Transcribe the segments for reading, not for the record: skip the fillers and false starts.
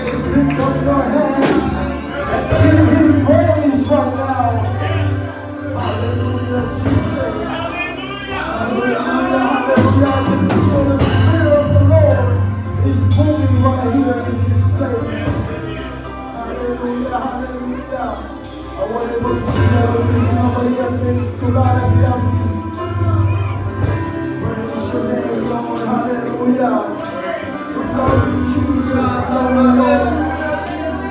Just lift up your hands and give him praise right now. Hallelujah, Jesus. Hallelujah, hallelujah. The Spirit of the Lord is moving right here in this place. Hallelujah, hallelujah. I want you to see that we have to lie at your feet. Praise your name, Lord. Hallelujah. We love you, Jesus. We love you, Lord.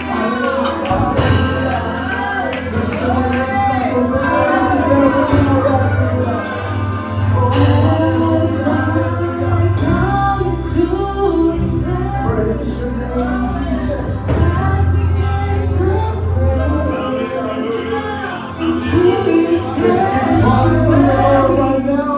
Hallelujah, hallelujah. There's so many times to rest everything that we know that to you. Oh, hallelujah. Praise your name, Jesus. Just keep calling to the Lord right now.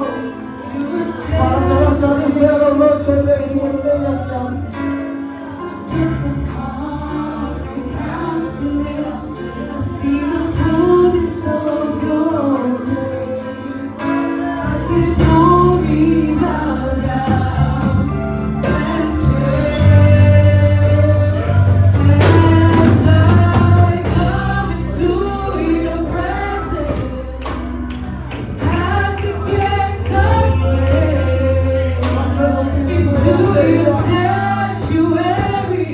See the fullness of your grace. I can only bow down and swear as I come into your presence, as the gates of grace, into your sanctuary,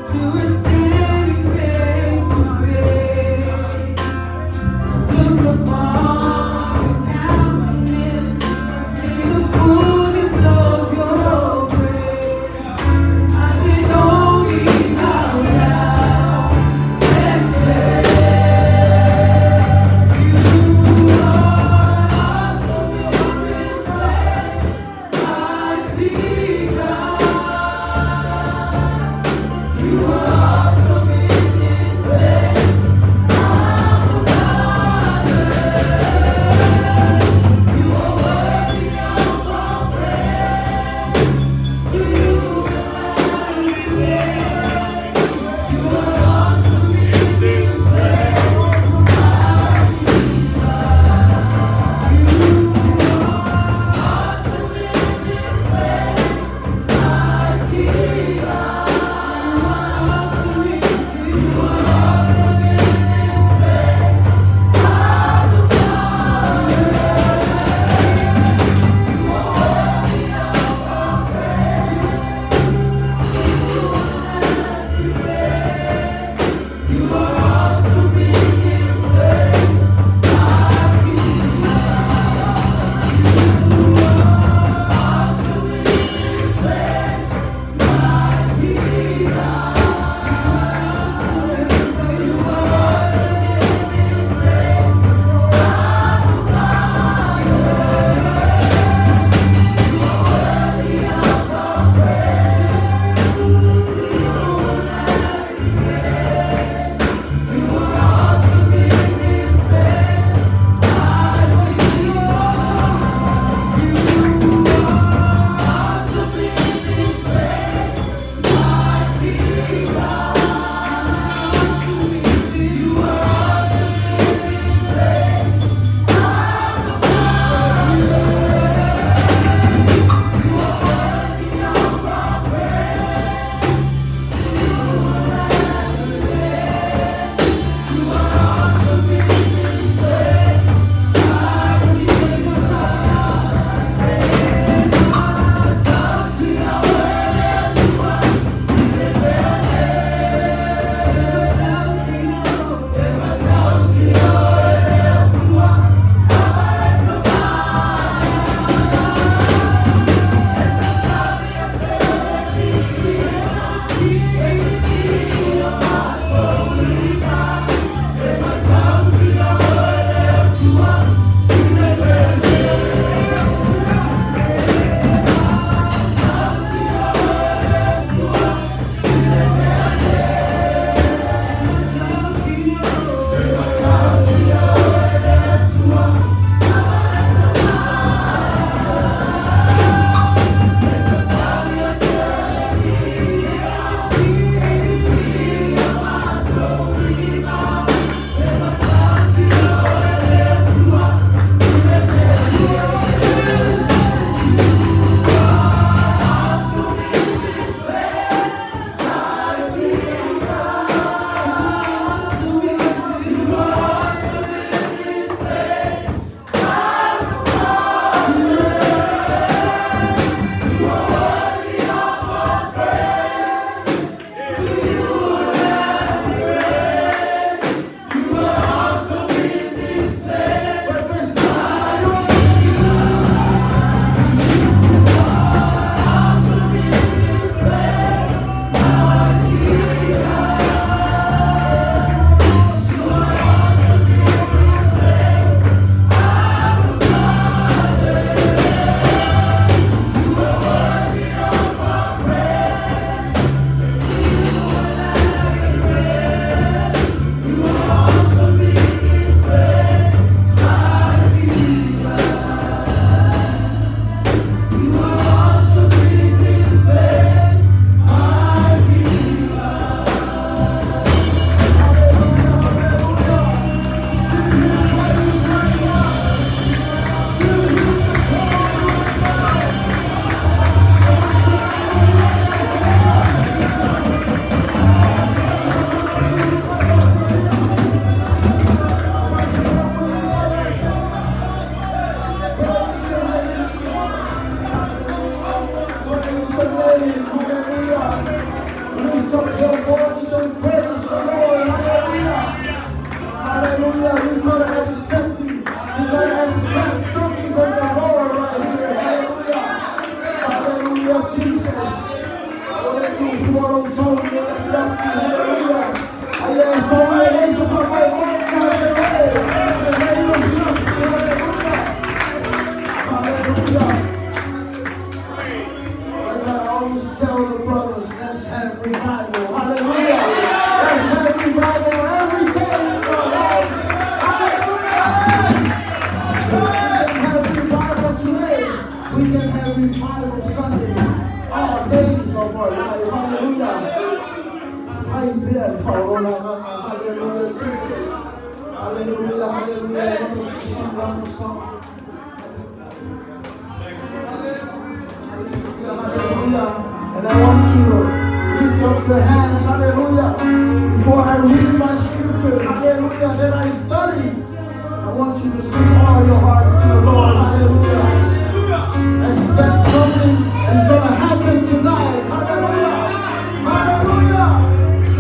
to a standing face to face. Look upon your countenance, I see the fullness of your grace. I can only bow down and say, you are awesome in this place, mighty God. You are awesome. left me. Hallelujah. I am so ready to put my hand down today. In the name of Jesus. Hallelujah. And I always tell the brothers, let's have revival. Hallelujah. Let's have revival every day in our life. Hallelujah. We can have revival today. We can have revival Sunday. All days of our life. Hallelujah. Fight there for all our life. Hallelujah, Jesus. Hallelujah, hallelujah. Let us just sing one more song. Hallelujah. And I want you to lift up your hands. Hallelujah. Before I read my scripture. Hallelujah. Then I study. I want you to give all your hearts to the Lord. Hallelujah. Expect something is going to happen tonight. Hallelujah. Hallelujah.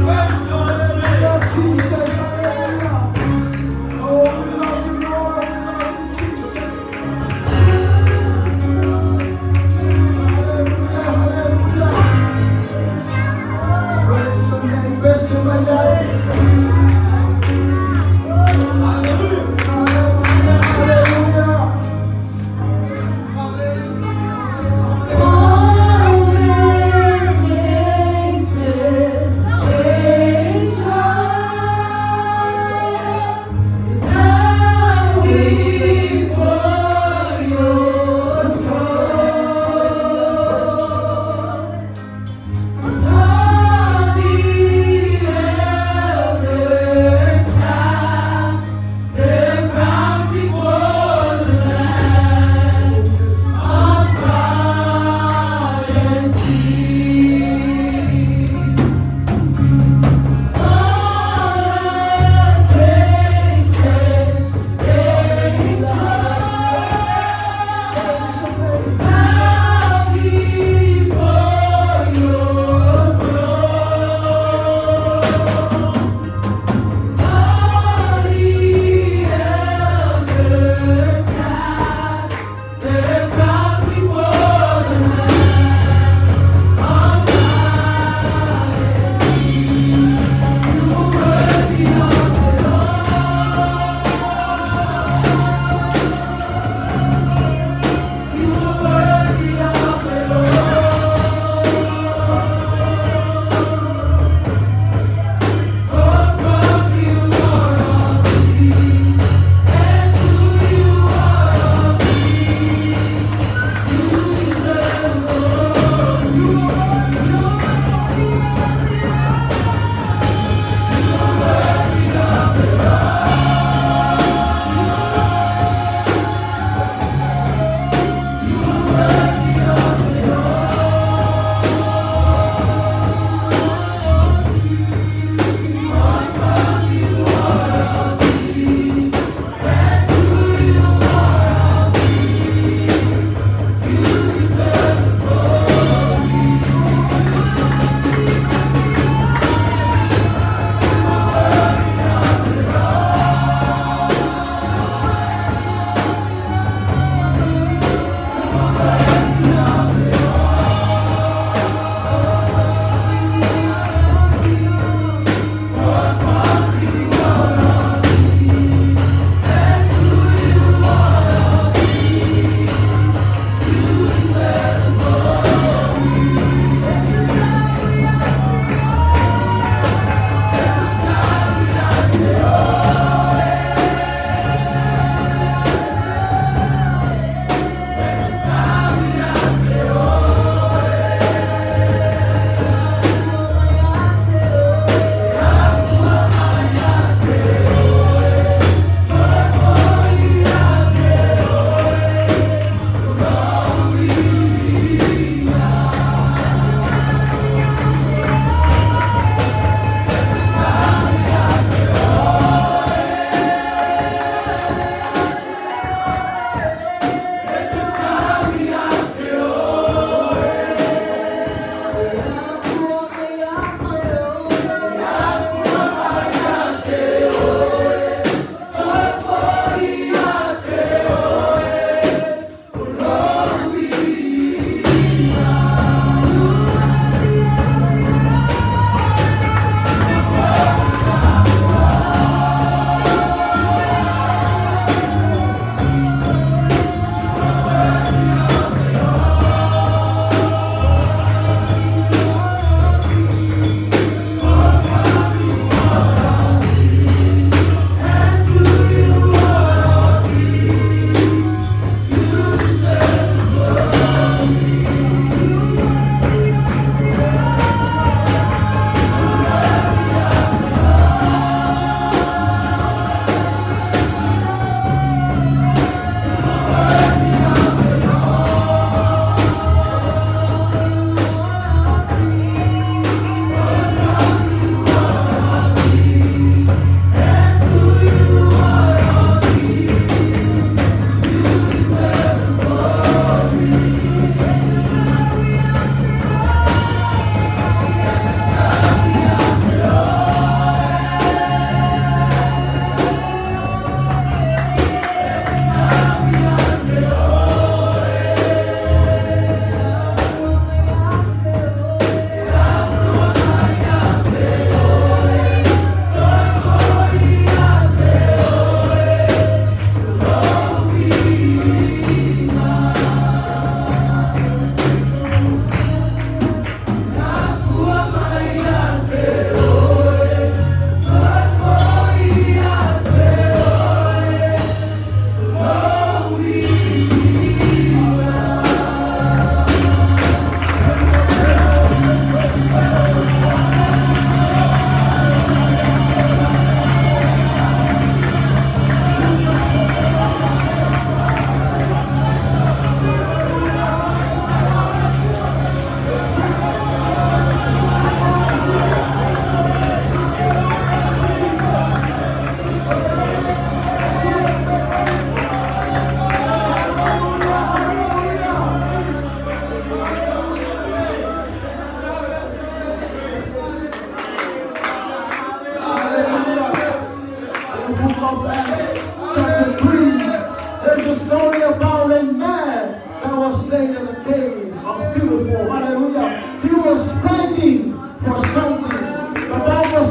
Hallelujah, Jesus. Hallelujah. Oh, we love you, Lord. We love you, Jesus. Hallelujah. Hallelujah. Praise your name. Bless your name. Always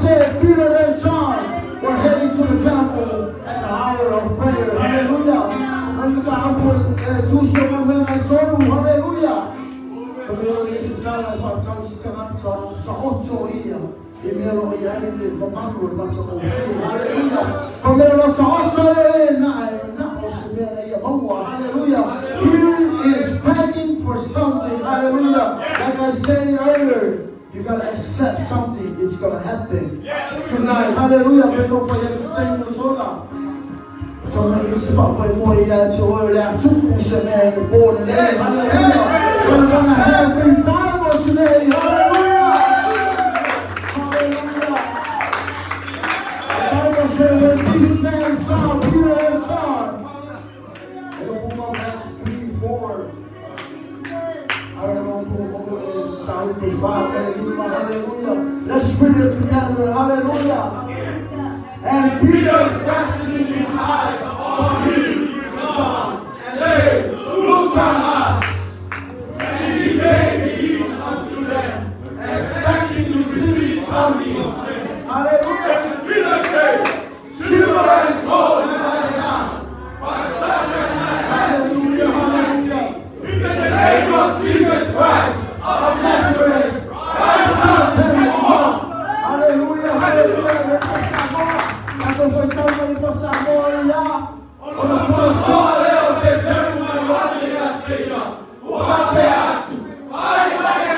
said Peter and John were heading to the temple at the hour of prayer. Hallelujah. Mereka ampun tusuk mereka jodoh. Hallelujah. Kemudian Yesus jalan pada setengah tahun ini. Imelo ya ini pemandu macam ini. Hallelujah. Kemudian tahun nak sebenarnya ya bawa. Hallelujah. He is begging for something. Hallelujah. Like I said earlier. You gotta accept something. It's gonna happen tonight. Hallelujah. But don't forget to stay in the solar. 정말 예수님의 머리에 저를 축복하시네 보는 내 Hallelujah. We're gonna have revival today. Hallelujah. Hallelujah. The Bible says when these men saw Peter and John in the book of Acts 3:4. I don't know who John 5. Hallelujah. Let's read it together. Hallelujah. And Peter fastened his eyes on him and said, Look on us. And he gave heed unto them, expecting to see something. Hallelujah. Peter said, Silver and gold have I none, but such as I have. Hallelujah. Hallelujah. In the name of Jesus Christ of Nazareth, thy son, let me walk. Hallelujah. Hallelujah. Foi salvo for Samoria. On a console of the gentleman walking at the Wapeatu. Hallelujah.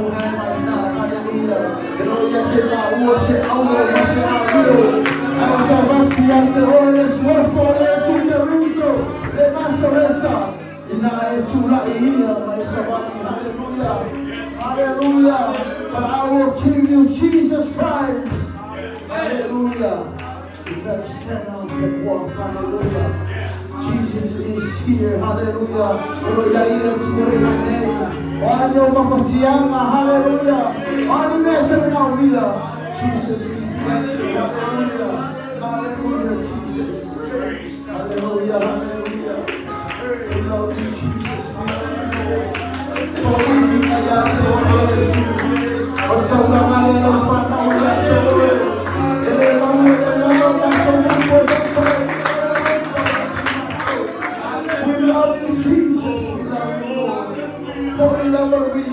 your hand right now. Hallelujah. And all you take out, worship, worship out you. I'm talking about you, all this work for us to the Russo. The Masoretta. In our Sula here, my Sabbath. Hallelujah. Hallelujah. But I will give you Jesus Christ. Hallelujah. You better stand up and walk. Hallelujah. Jesus is here. Hallelujah. Hallelujah. Let's pray in my name. Hallelujah. Hallelujah. Jesus is the answer. Hallelujah. Hallelujah. Jesus. Hallelujah. Hallelujah. We love you, Jesus. We love you. For we are to bless. Also, the man of front of the we love you, Jesus. We love you, Lord. For we love you,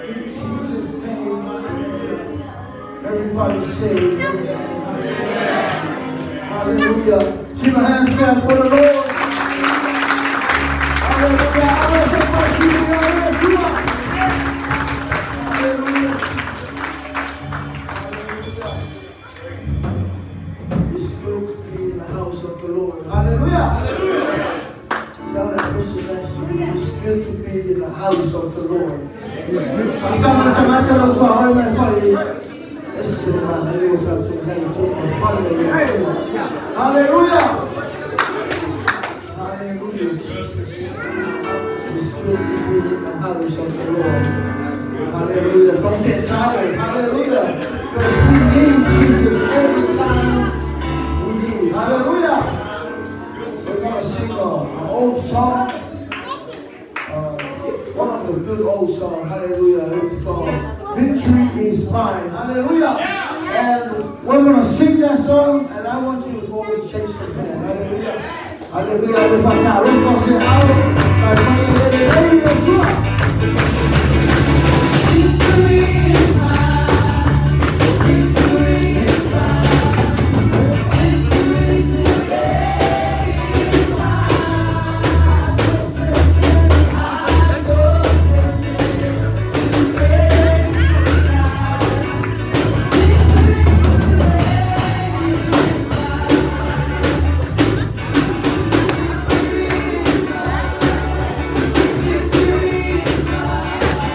in Jesus' name. Everybody say amen. Hallelujah. Keep your hands together for the Lord. Hallelujah. I want to say first you in your hand too much. Hallelujah. It's good to be in the house of the Lord. Hallelujah. Hallelujah. Tell that person next to you, it's good to be in the house of the Lord. Someone can tell us how I'm going. Listen, man, I was out to play to my family. Hallelujah. Hallelujah, Jesus. It's good to be in the house of the Lord. Hallelujah. Don't get tired. Hallelujah. Because we need Jesus every time we need. Hallelujah. We're going to sing an old song. One of the good old songs. Hallelujah. It's called Victory is Mine. Hallelujah. And we're going to sing that song. And I want you to go and shake some hands. Hallelujah. Hallelujah. With our time. We're going to say, my friend, victory is mine. Victory is mine. Victory today is mine. I trust in great victory is mine.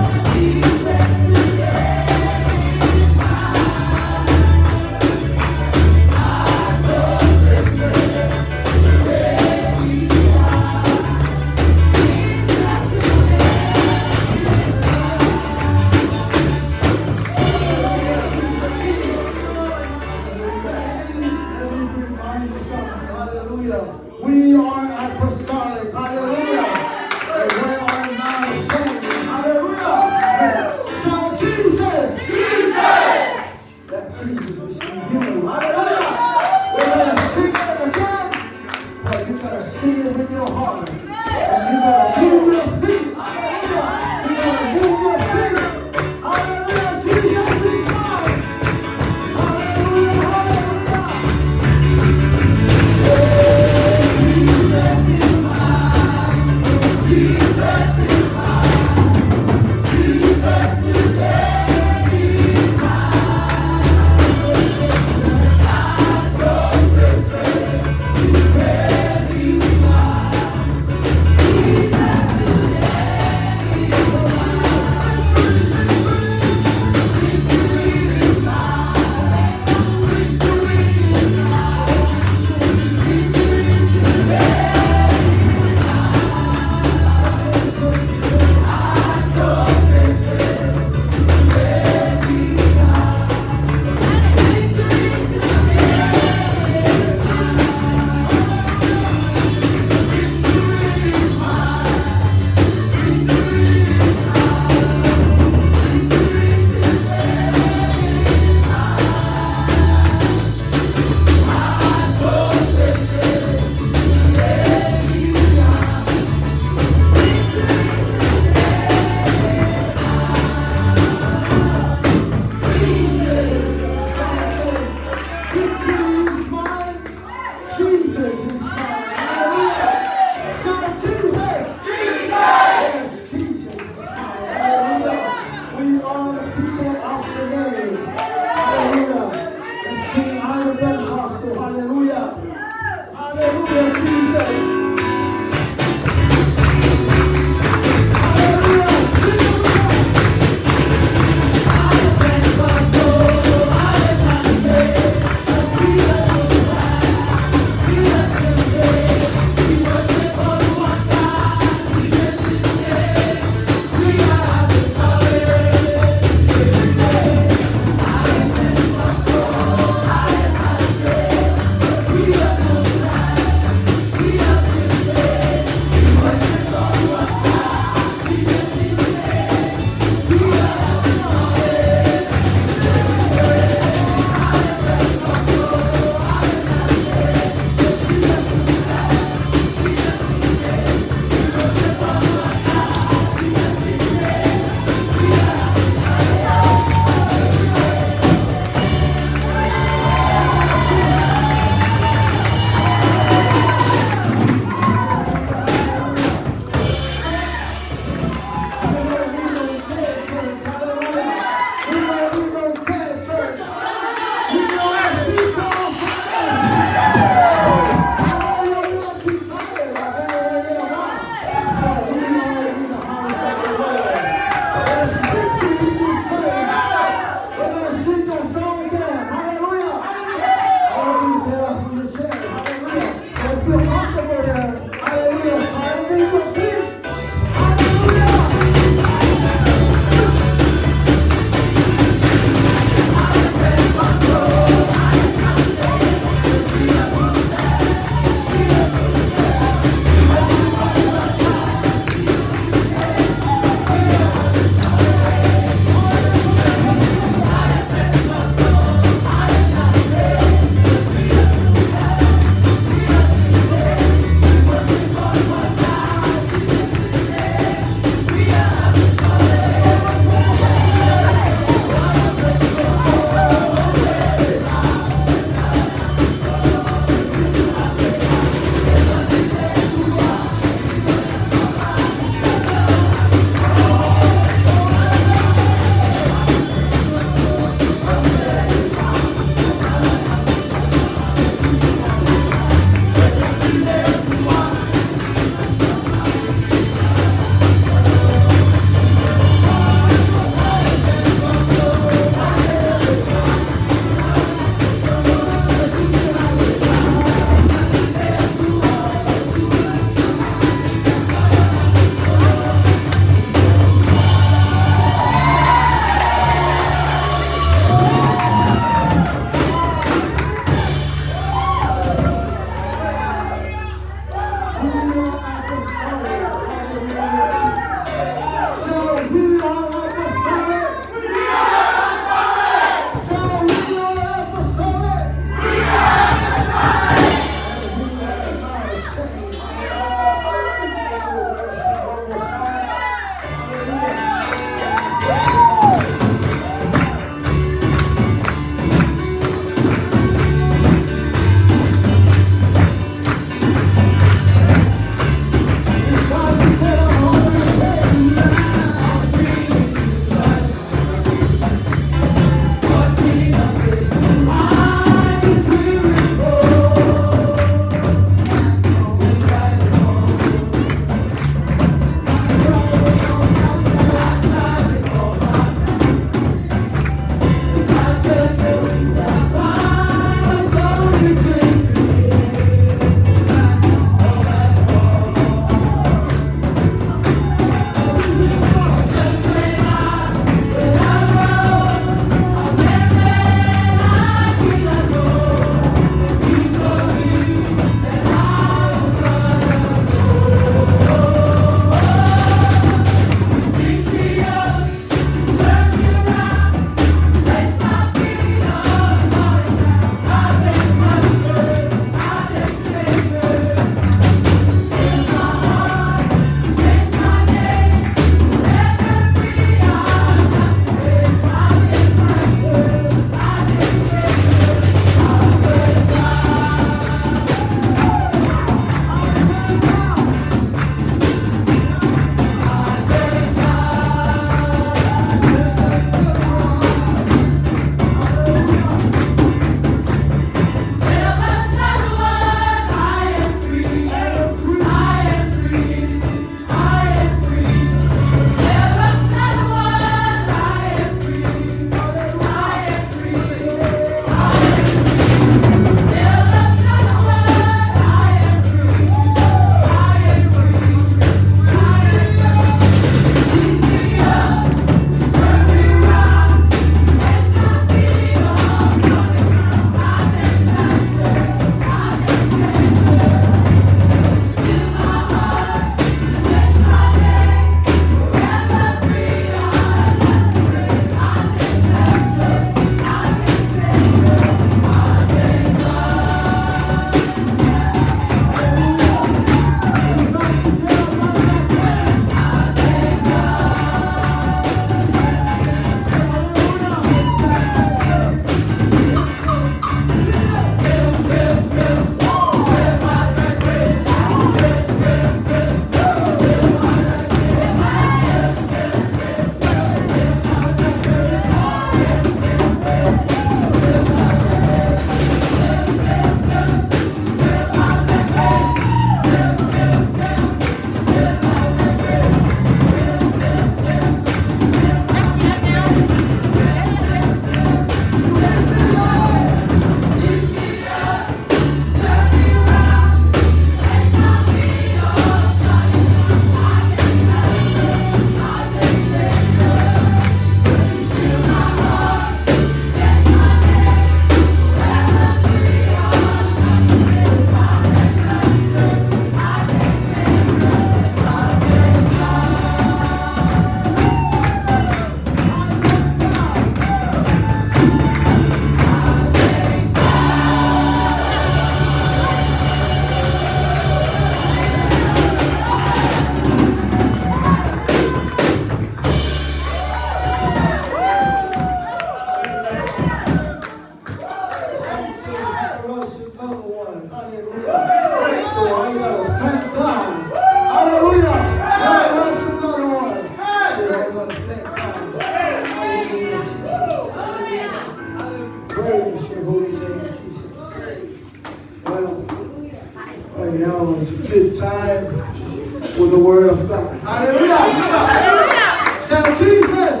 Hallelujah. Shout Jesus.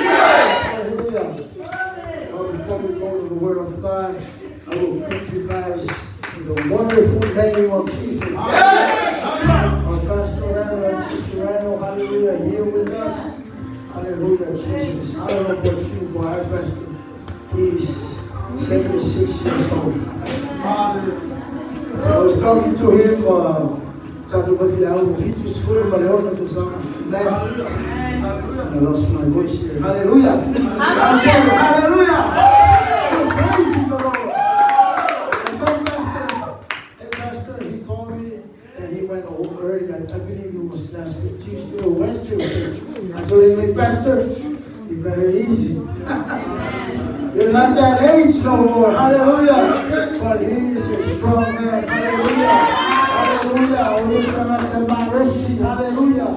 Hallelujah. Well, before we go to the Word of God, I will preach you guys in the wonderful name of Jesus. Our Pastor Randall and Sister Randall, hallelujah, here with us. Hallelujah, Jesus. I don't know about you, but our Pastor, he's 76 years old. I was talking to him, I lost my voice here. Hallelujah. Hallelujah. So praising the Lord. And so Pastor, he called me and he went home early. I believe it was last week, Tuesday or Wednesday. I told him, hey, Pastor, you better easy. You're not that age no more. Hallelujah. But he is a strong man. Hallelujah. Hallelujah. Hallelujah.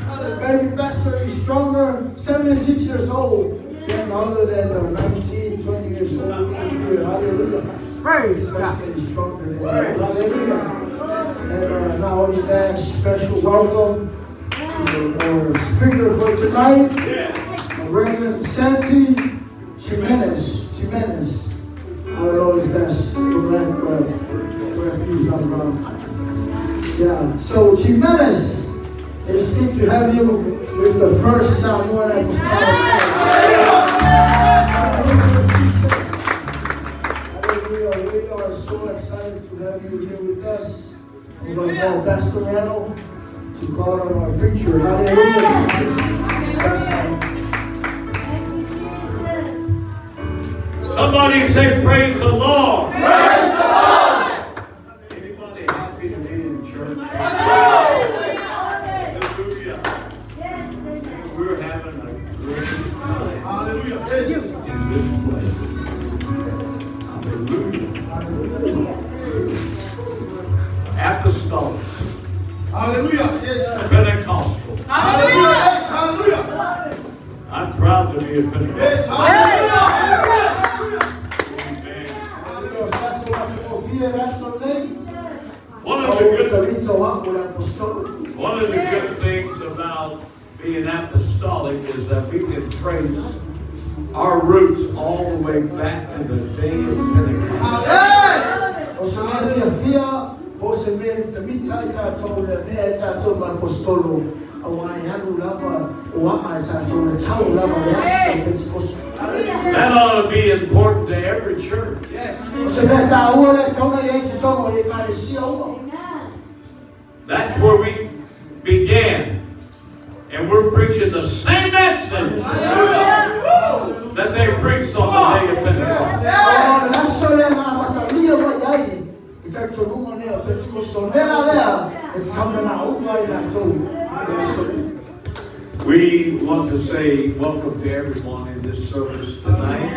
Hallelujah. Baby Pastor is stronger, 76 years old, than older than 19, 20 years old. Hallelujah. Praise God. He's stronger than that. Hallelujah. And now only that, special welcome to our speaker for tonight, Reverend Santi Jimenez. I don't know if that's correct, but yeah. So Jimenez, it's good to have you with the first Samuel Apostolic Church. Hallelujah. We are so excited to have you here with us. We're going to call Pastor Randall to call on our preacher. Hallelujah, Jesus. Somebody say, praise the Lord. Praise the Lord. Anybody happy to be in church? Hallelujah. We're having a great time. Hallelujah. In this place. Hallelujah. Apostolic. Hallelujah. Yes. Pentecostal. Hallelujah. Yes. Hallelujah. I'm proud to be a Pentecostal. Yes. Hallelujah. One of the good things about being apostolic is that we can trace our roots all the way back to the day of Pentecost. That ought to be important to every church. Yes. That's where we began. And we're preaching the same message that they preached on the day of Pentecost. We want to say welcome to everyone in this service tonight.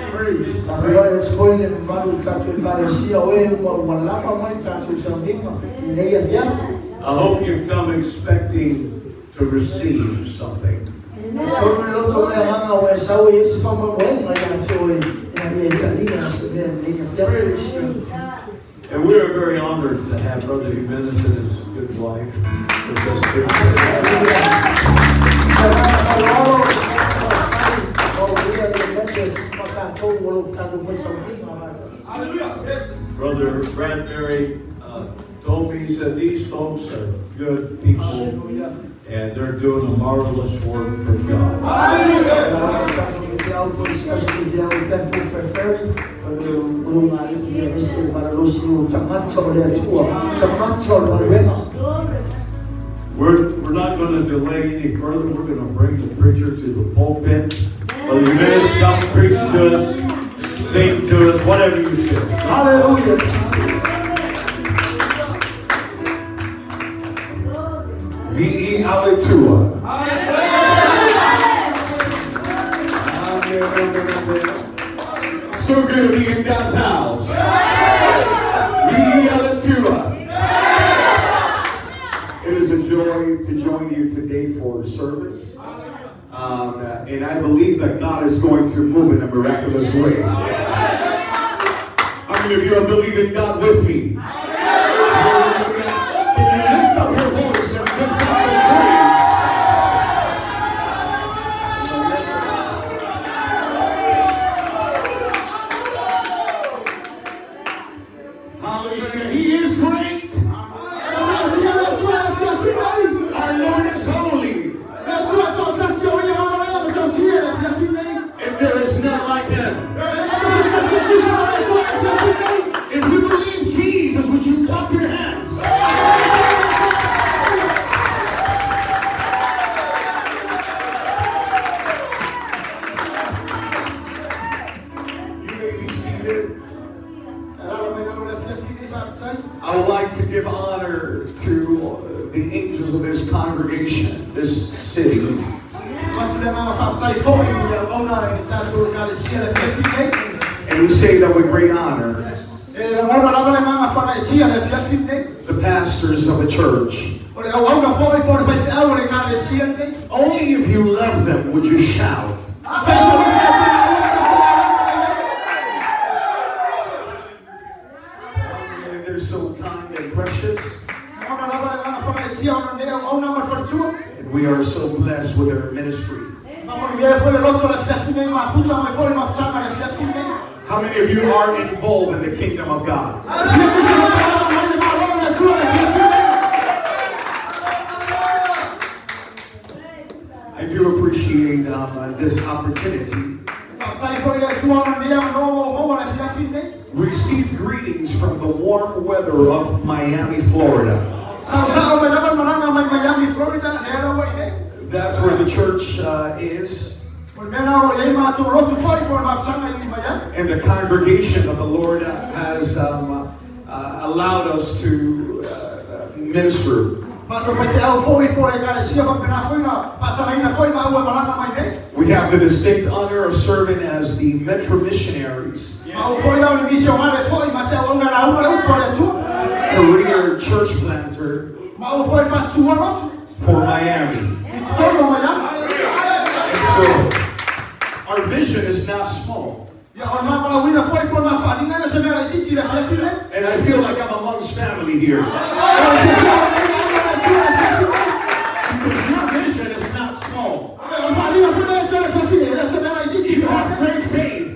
I hope you've come expecting to receive something. And we are very honored to have Brother Jimenez and his good wife with us here Brother Bradbury told me, he said, these folks are good people and they're doing a marvelous work for God. We're not going to delay any further. We're going to bring the preacher to the pulpit. Brother Jimenez, come preach to us, sing to us, whatever you feel. Hallelujah. Viia Le AliI. So good to be in God's house. Viia Le AliI. It is a joy to join you today for the service. And I believe that God is going to move in a miraculous way. I'm How many of you are believing God with me? Hallelujah. Can you lift up your voice and give God the praise? Hallelujah. He is great. Our Lord is holy. And there is none like him. If you believe Jesus, would you clap your hands? You may be seated. I would like to give honor to the angels of this congregation, this city. And we say that with great honor. The pastors of the church. Only if you love them would you shout. They're so kind and precious. And we are so blessed with their ministry. How many of you are involved in the kingdom of God? I do appreciate this opportunity. Receive greetings from the warm weather of Miami, Florida. That's where the church is. And the congregation of the Lord has allowed us to minister. We have the distinct honor of serving as the Metro Missionaries. Career church planter for Miami. And so, our vision is not small. And I feel like I'm amongst family here. Because your vision is not small. You have great faith.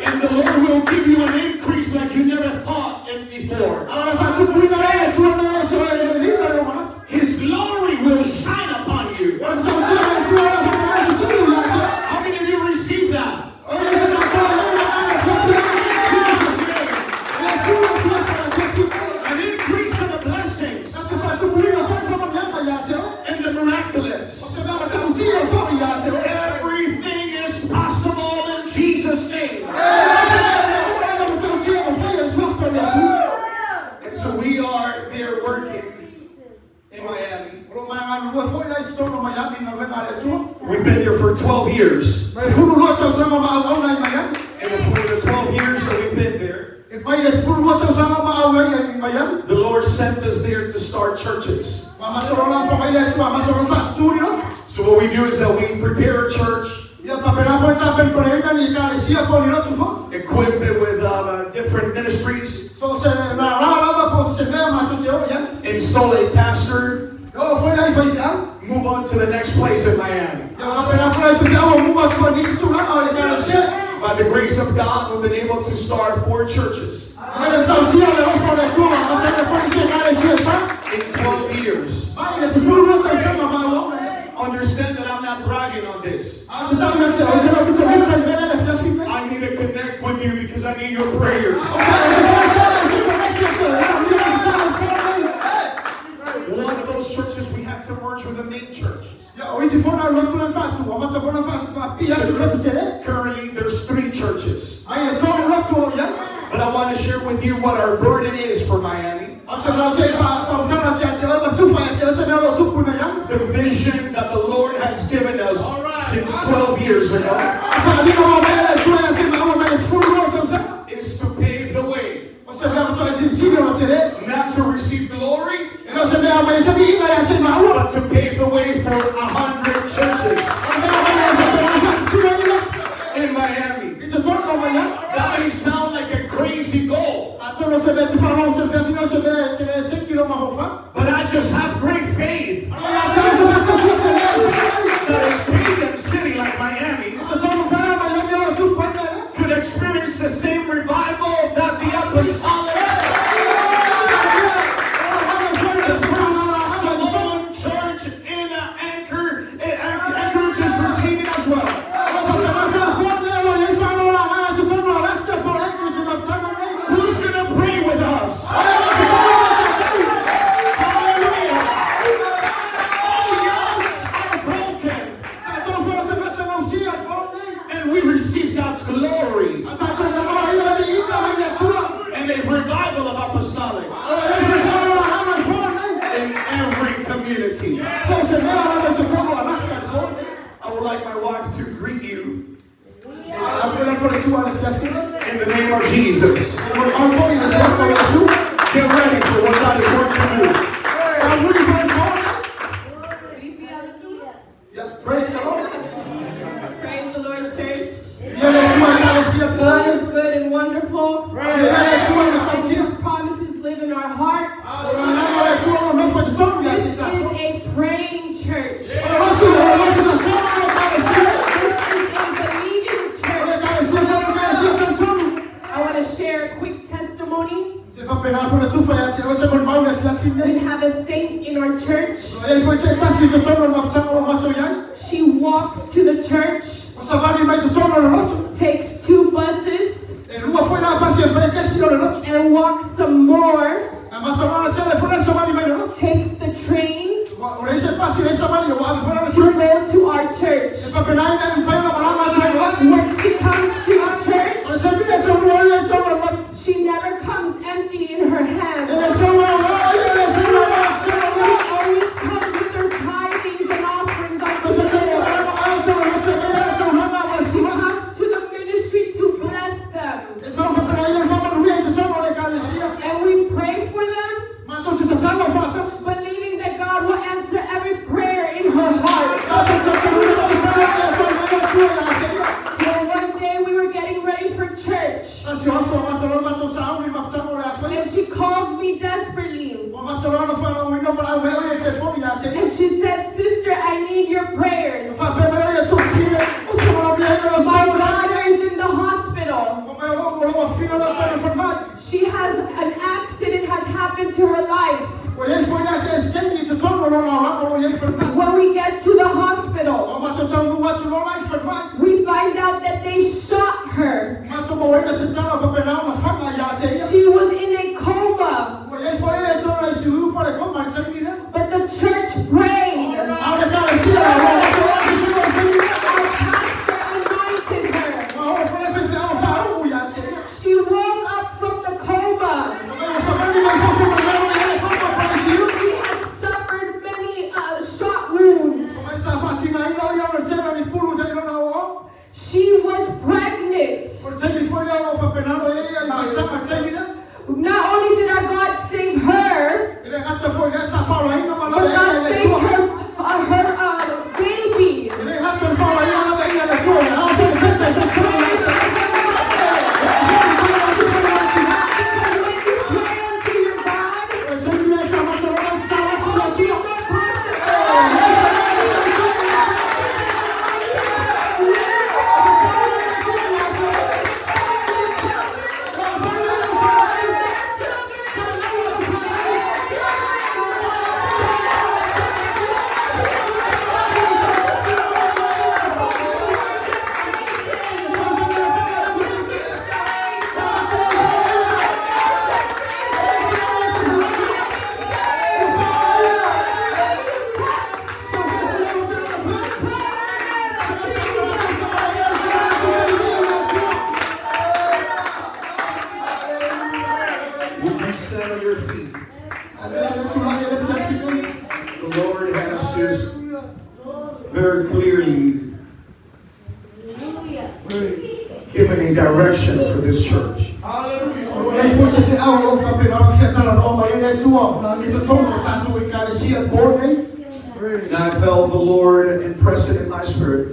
And the Lord will give you an increase like you never thought in before. His glory will shine upon you. How many of you receive that? An increase in the blessings and the miraculous. Everything is possible in Jesus' name. And so we are there working in Miami. We've been here for 12 years. And for the 12 years that we've been there, the Lord sent us there to start churches. So what we do is that we prepare a church, equip it with different ministries, install a pastor, move on to the next place in Miami. By the grace of God, we've been able to start 4 churches in 12 years. Understand that I'm not bragging on this. I need to connect with you because I need your prayers. One of those churches we had to merge with the main church. Currently, there's 3 churches. But I want to share with you what our burden is for Miami. The vision that the Lord has given us since 12 years ago is to pave the way. Not to receive glory, but to pave the way for 100 churches in Miami. That may sound Jesus. Get ready for what God is going to do. Praise the Lord. Praise the Lord, church. God God is good and wonderful. And His promises live in our hearts. This is a praying church. This is a believing church. I want to share a quick testimony. We have a saint in our church. She walks to the church, takes 2 buses, and walks some more, takes the train to go to our church. When she comes to our church, she never comes empty in her hands. She always comes with her tithings and offerings unto the Lord. And she comes to the ministry to bless them. And we pray for them, believing that God will answer every prayer in her heart. Well, one day we were getting ready for church, and she calls me desperately. And she says, "Sister, I need your prayers. My daughter is in the hospital. She has an accident has happened to her life. When we get to the hospital, we find out that they shot her. She was in a coma, but the church prayed. Our pastor anointed her. She woke up from the coma. She had suffered many shot wounds. She was pregnant. Not only did our God save her, but God saved her baby. Stand on your feet. The Lord has just very clearly given a direction for this church. And I felt the Lord impress it in my spirit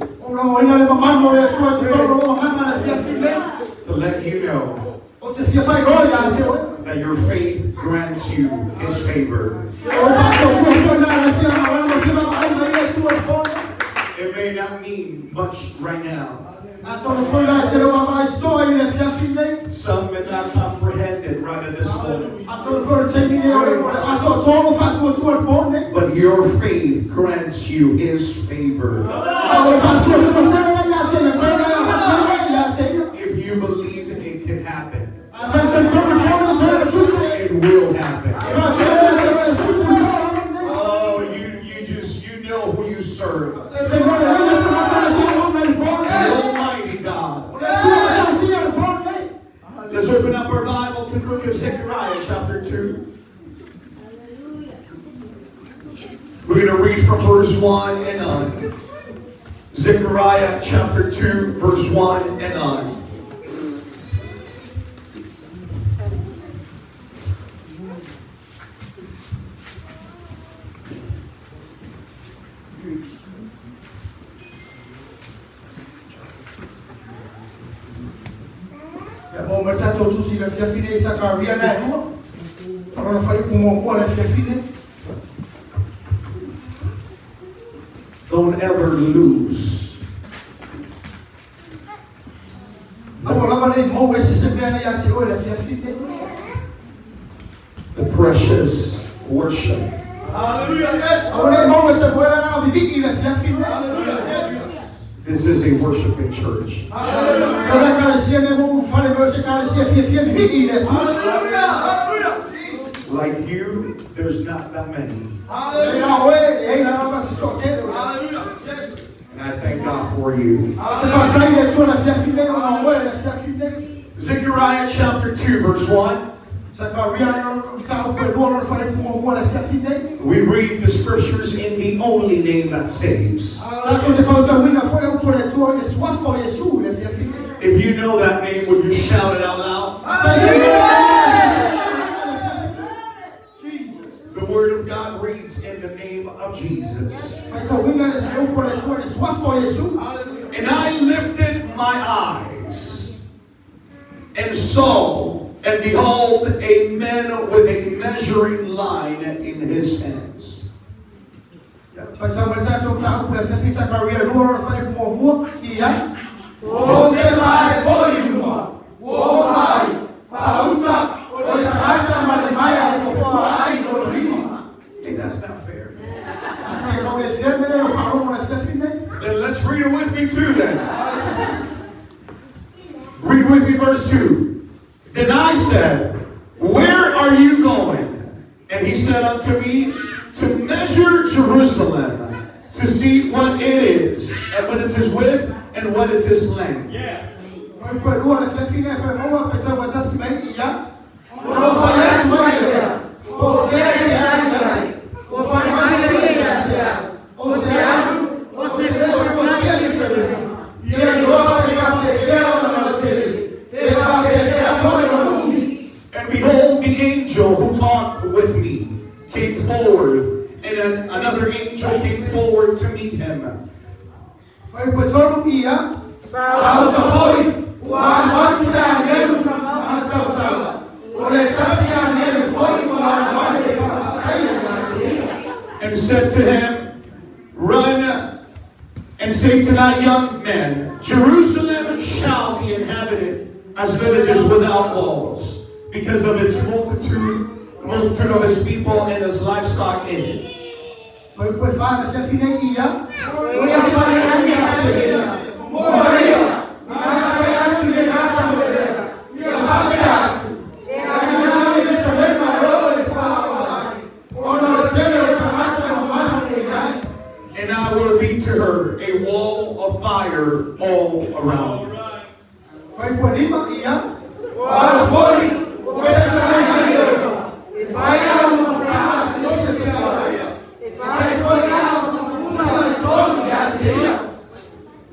to let you know that your faith grants you His favor. It may not mean much right now. Some may not comprehend it right at this moment. But your faith grants you His favor. If you believe it can happen, it will happen. Oh, you know who you serve. The Almighty God. Let's open up our Bible to the book of Zechariah, chapter 2. We're going to read from verse 1 and on. Zechariah chapter 2, verse 1 and on. Então, mas já todos os filhos filha essa carinha na rua. Agora falei com o amor filha. Don't ever lose the precious worship. This is a worshiping church. Like you, there's not that many. And I thank God for you. Zechariah chapter 2, verse 1. We read the scriptures in the only name that saves. If you know that name, would you shout it out loud? The word of God reads in the name of Jesus. And I lifted my eyes and saw, and behold, a man with a measuring line in his hands. Hey, that's not fair. Then let's read it with me too then. Read with me verse 2. Then I said, where are you going? And he said unto me, to measure Jerusalem, to see what it is, and what it is width, and what it is length. Yeah. And behold, the angel who talked with me came forward, and another angel came forward to meet him. And said to him, run and say to that young man, Jerusalem shall be inhabited as villages without walls, because of its multitude of its people and its livestock in it. And I will be to her a wall of fire all around.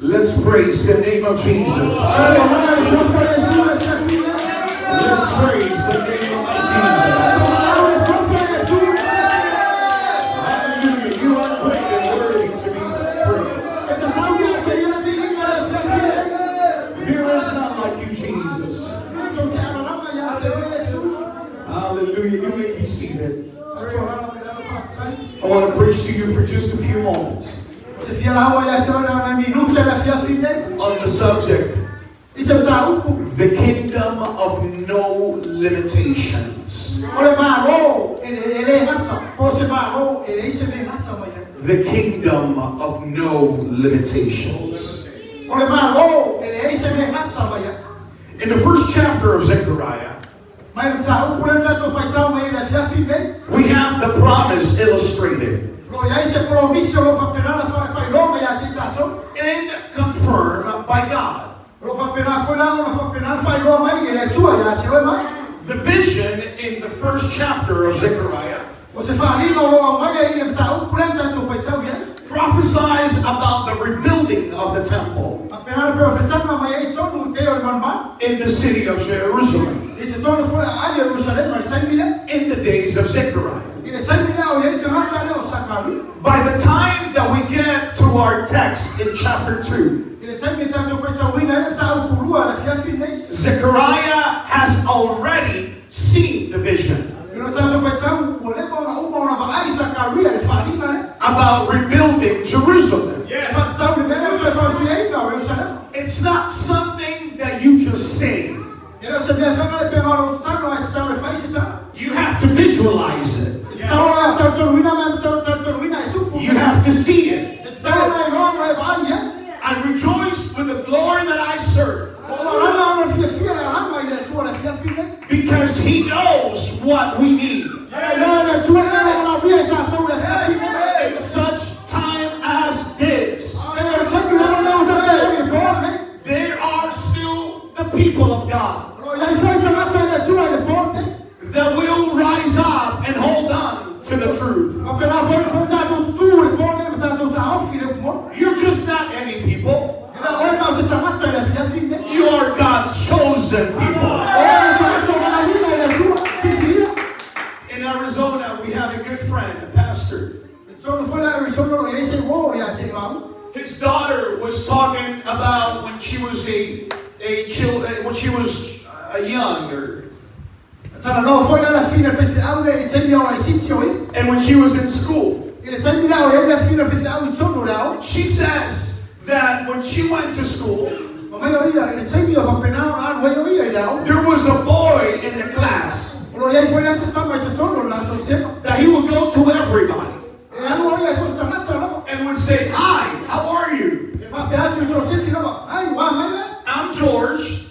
Let's praise the name of Jesus. Let's praise the name of Jesus. Hallelujah. You are great and worthy to be praised. There is none like you, Jesus. Hallelujah. You may be seated. I want to preach to you for just a few moments on the subject, the kingdom of no limitations. The kingdom of no limitations. In the first chapter of Zechariah, we have the promise illustrated and confirmed by God. The vision in the first chapter of Zechariah prophesies about the rebuilding of the temple in the city of Jerusalem in the days of Zechariah. By the time that we get to our text in chapter 2, Zechariah already seen the vision about rebuilding Jerusalem. It's not something that you just say. You have to visualize it. You have to see it. I rejoice with the glory that I serve. Because he knows what we need. In such time as this, there are still the people of God that will rise up and hold on to the truth. You're just not any people. You are God's chosen people. In Arizona, we have a good friend, a pastor. His daughter was talking about when she was young, and when she was in school. She says that when she went to school, there was a boy in the class that he would go to everybody and would say, "Hi, how are you? I'm George,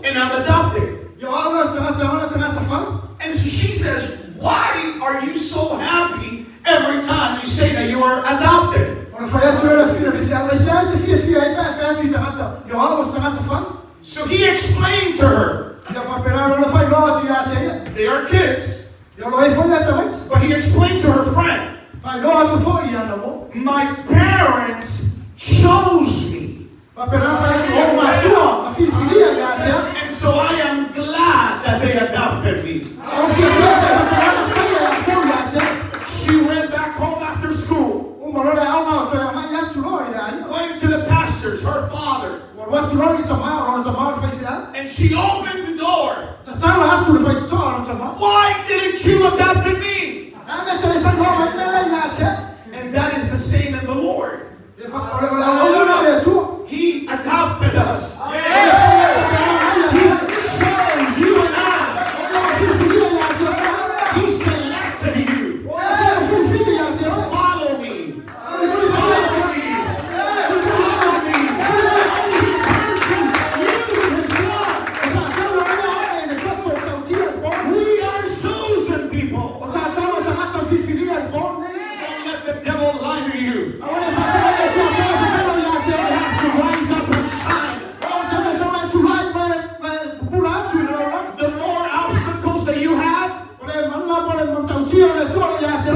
and I'm adopted." And so she says, "Why are you so happy every time you say that you are adopted?" So he explained to her. They are kids. But he explained to her friend, "My parents chose me. And so I am glad that they adopted me." She went back home after school, went to the pastors, her father, and she opened the door. "Why didn't you adopt me?" And that is the same in the Lord. He adopted us. He chose you and I. He selected you. Follow me. Follow me. Follow me. He purchased you with his blood. We are chosen people. Don't let the devil lie to you. You have to rise up and shine. The more obstacles that you have,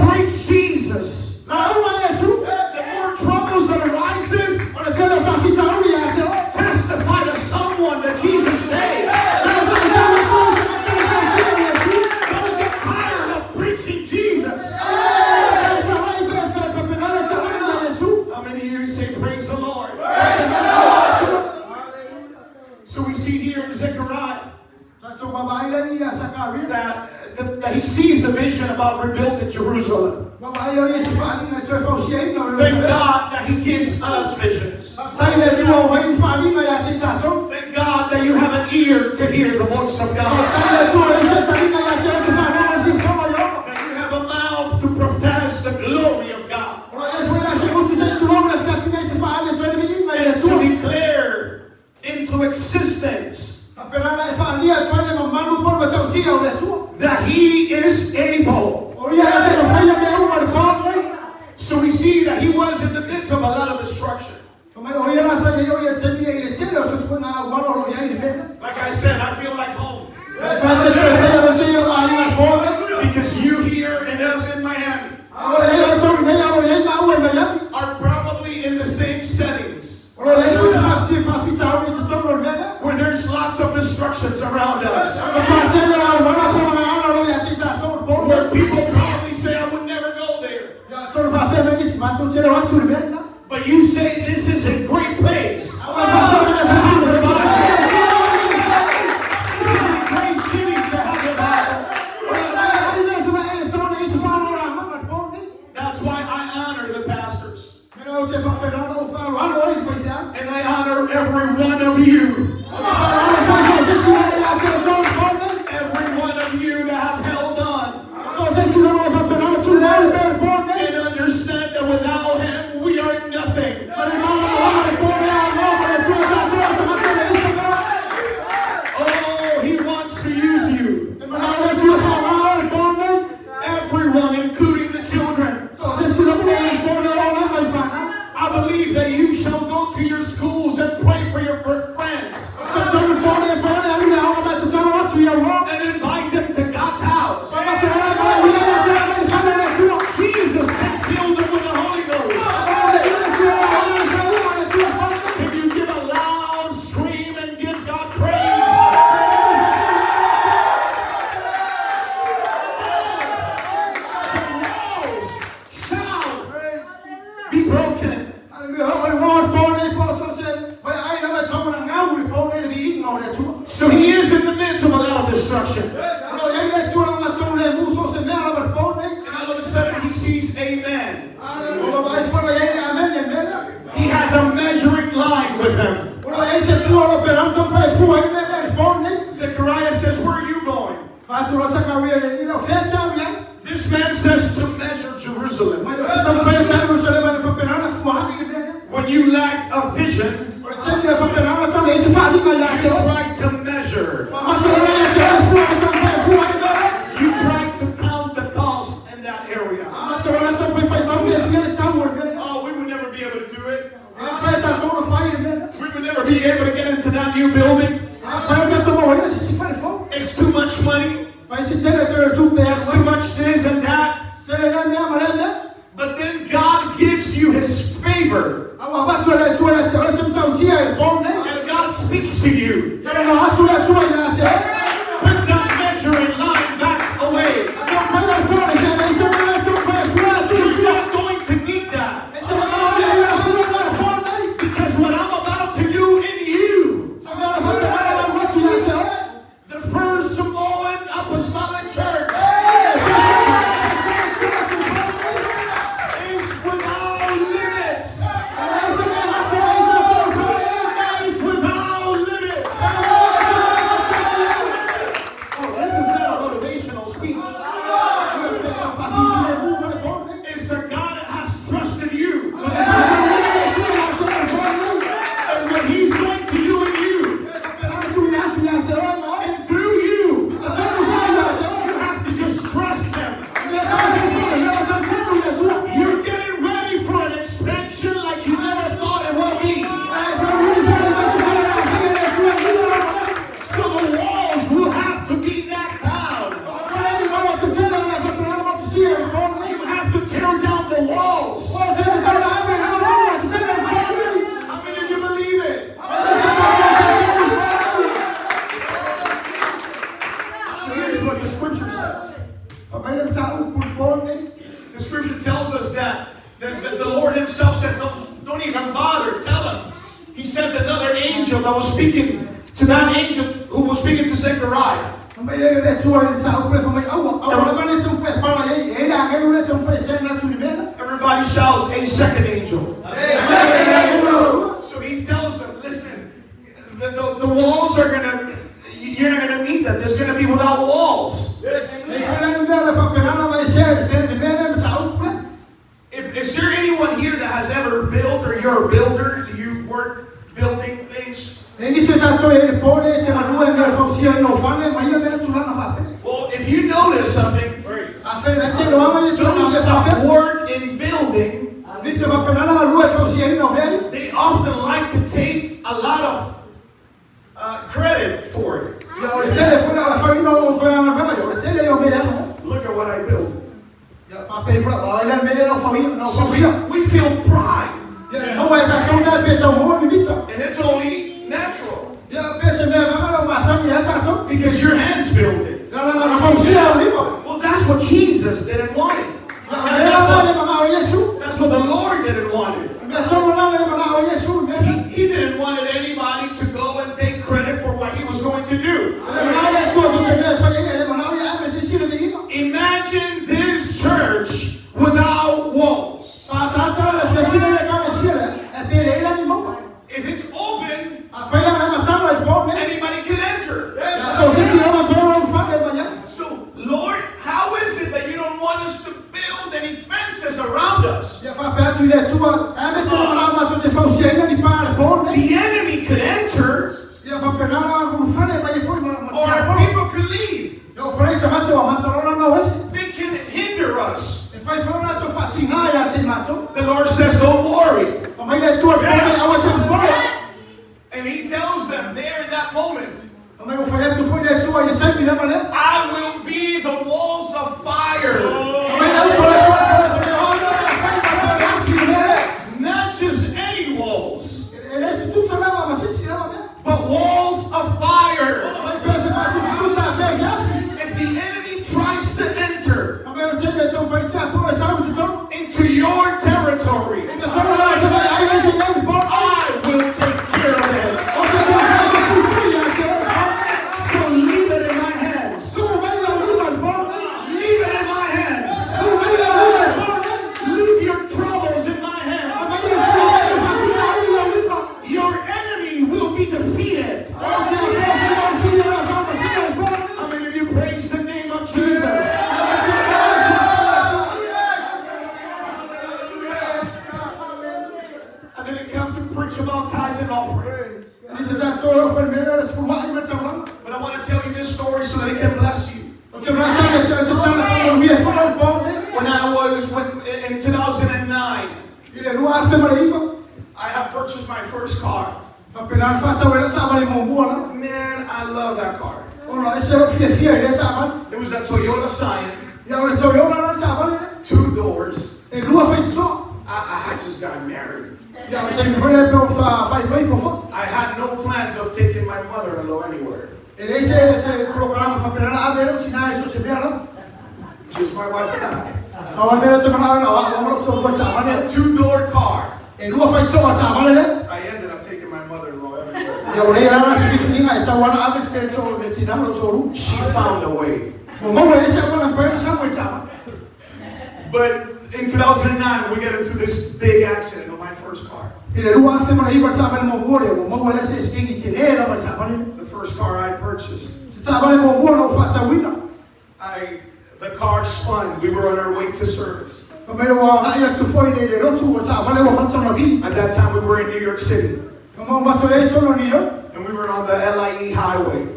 preach Jesus. The more troubles that arises, testify to someone that Jesus saves. Don't get tired of preaching Jesus. How many of you say praise the Lord? So we see here in Zechariah that he sees the vision about rebuilding Jerusalem. Thank God that he gives us visions. Thank God that you have an ear to hear the voice of God. That you have a mouth to profess the glory of God. And to declare into existence that he is able. So we see that he was in the midst of a lot of destruction. Like I said, I feel like home. Because you here and us in Miami are probably in the same settings, where there's lots of destructions around us, where people probably say, "I would never go there." But you say this is a great place. This is you. Every one of you that have held on. And understand that without him, we are nothing. Oh, he wants to use you. Everyone, including the children. I believe that you shall go to your schools and pray for your friends. And invite them to God's house. Jesus can fill them with the Holy Ghost. Can you give a loud scream and give God praise? The walls shall be broken. So he is in the midst of a lot of destruction. And all of a sudden he sees Amen. He has a measuring line with him. Zechariah says, where are you going? This man says to measure Jerusalem. When you lack a vision, you try to measure. You try to count the cost in that area. Oh, we would never be able to do it. We would never be able to get into that new building. It's too much money. It's too much this and that. But then God gives you his favor. And God speaks to you. Put that measuring line back away. You're not going to need that. Because what I'm about to do in you, the first Samoan Apostolic Church, is without limits. Is without limits. Oh, this is not a motivational speech. It's that God has trusted you. And what he's going to do in you. And through you. You have to just trust him. You're getting ready for an expansion like you never thought it will be. So the walls will have to be knocked down. You have to tear down the walls. How many of you believe it? So here's what the scripture says. The scripture tells us that the Lord himself said, don't even bother, tell him. He sent another angel that was speaking to that angel who was speaking to Zechariah. Everybody shouts, a second angel. So he tells them, listen, the walls are going to, you're not going to need them. There's going to be without walls. Is there anyone here that has ever built, or you're a builder? Do you work building things? Well, if you notice something, those that work in building, they often like to take a lot of credit for it. Look at what I built. So we feel pride. And it's only natural. Because your hands build it. Well, that's what Jesus didn't want it. That's what the Lord didn't want it. He didn't want anybody to go and take credit for what he was going to do. Imagine this church without walls. If it's open, us. The enemy could enter, or people could leave. They can hinder us. The Lord says, don't worry. And he tells them there in that moment, I will be the walls of fire. Not just any walls, but walls of fire. If the enemy tries to enter into your territory, I will take care of it. So leave it in my hands. Leave it in my hands. Leave your troubles in my hands. Your enemy will be defeated. How many of you praise the name of Jesus? And then it comes to preach about tithes and offerings. But I want to tell you this story so that it can bless you. When I was in 2009, I have purchased my first car. Man, I love that car. It was a Toyota Scion, 2 doors. I had just gotten married. I had no plans of taking my mother-in-law anywhere. She was my wife and I. A 2-door car. I ended up taking my mother-in-law everywhere. She found a way. But in 2009, we get into this big accident on my first car. The first car I purchased. The car spun. We were on our way to service. At that time, we were in New York City. And we were on the LIE highway.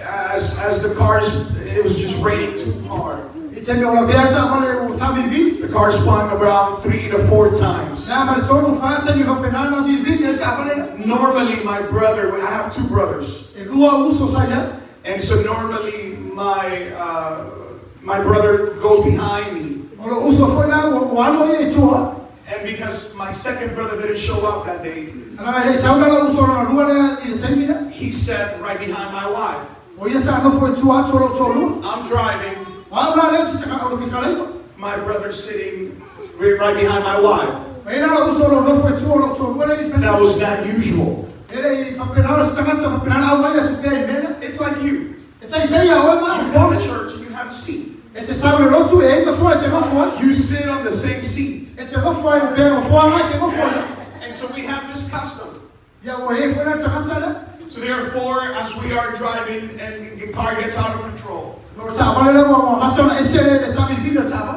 As the cars, it was just raining too hard. The car spun around 3 to 4 times. Normally, my brother, I have 2 brothers. And so normally my brother goes behind me. And because my second brother didn't show up that day, he sat right behind my wife. I'm driving. My brother's sitting right behind my wife. That was not usual. It's like you. You go to church and you have a seat. You sit on the same seat. And so we have this custom. So therefore, as we are driving and the car gets out of control,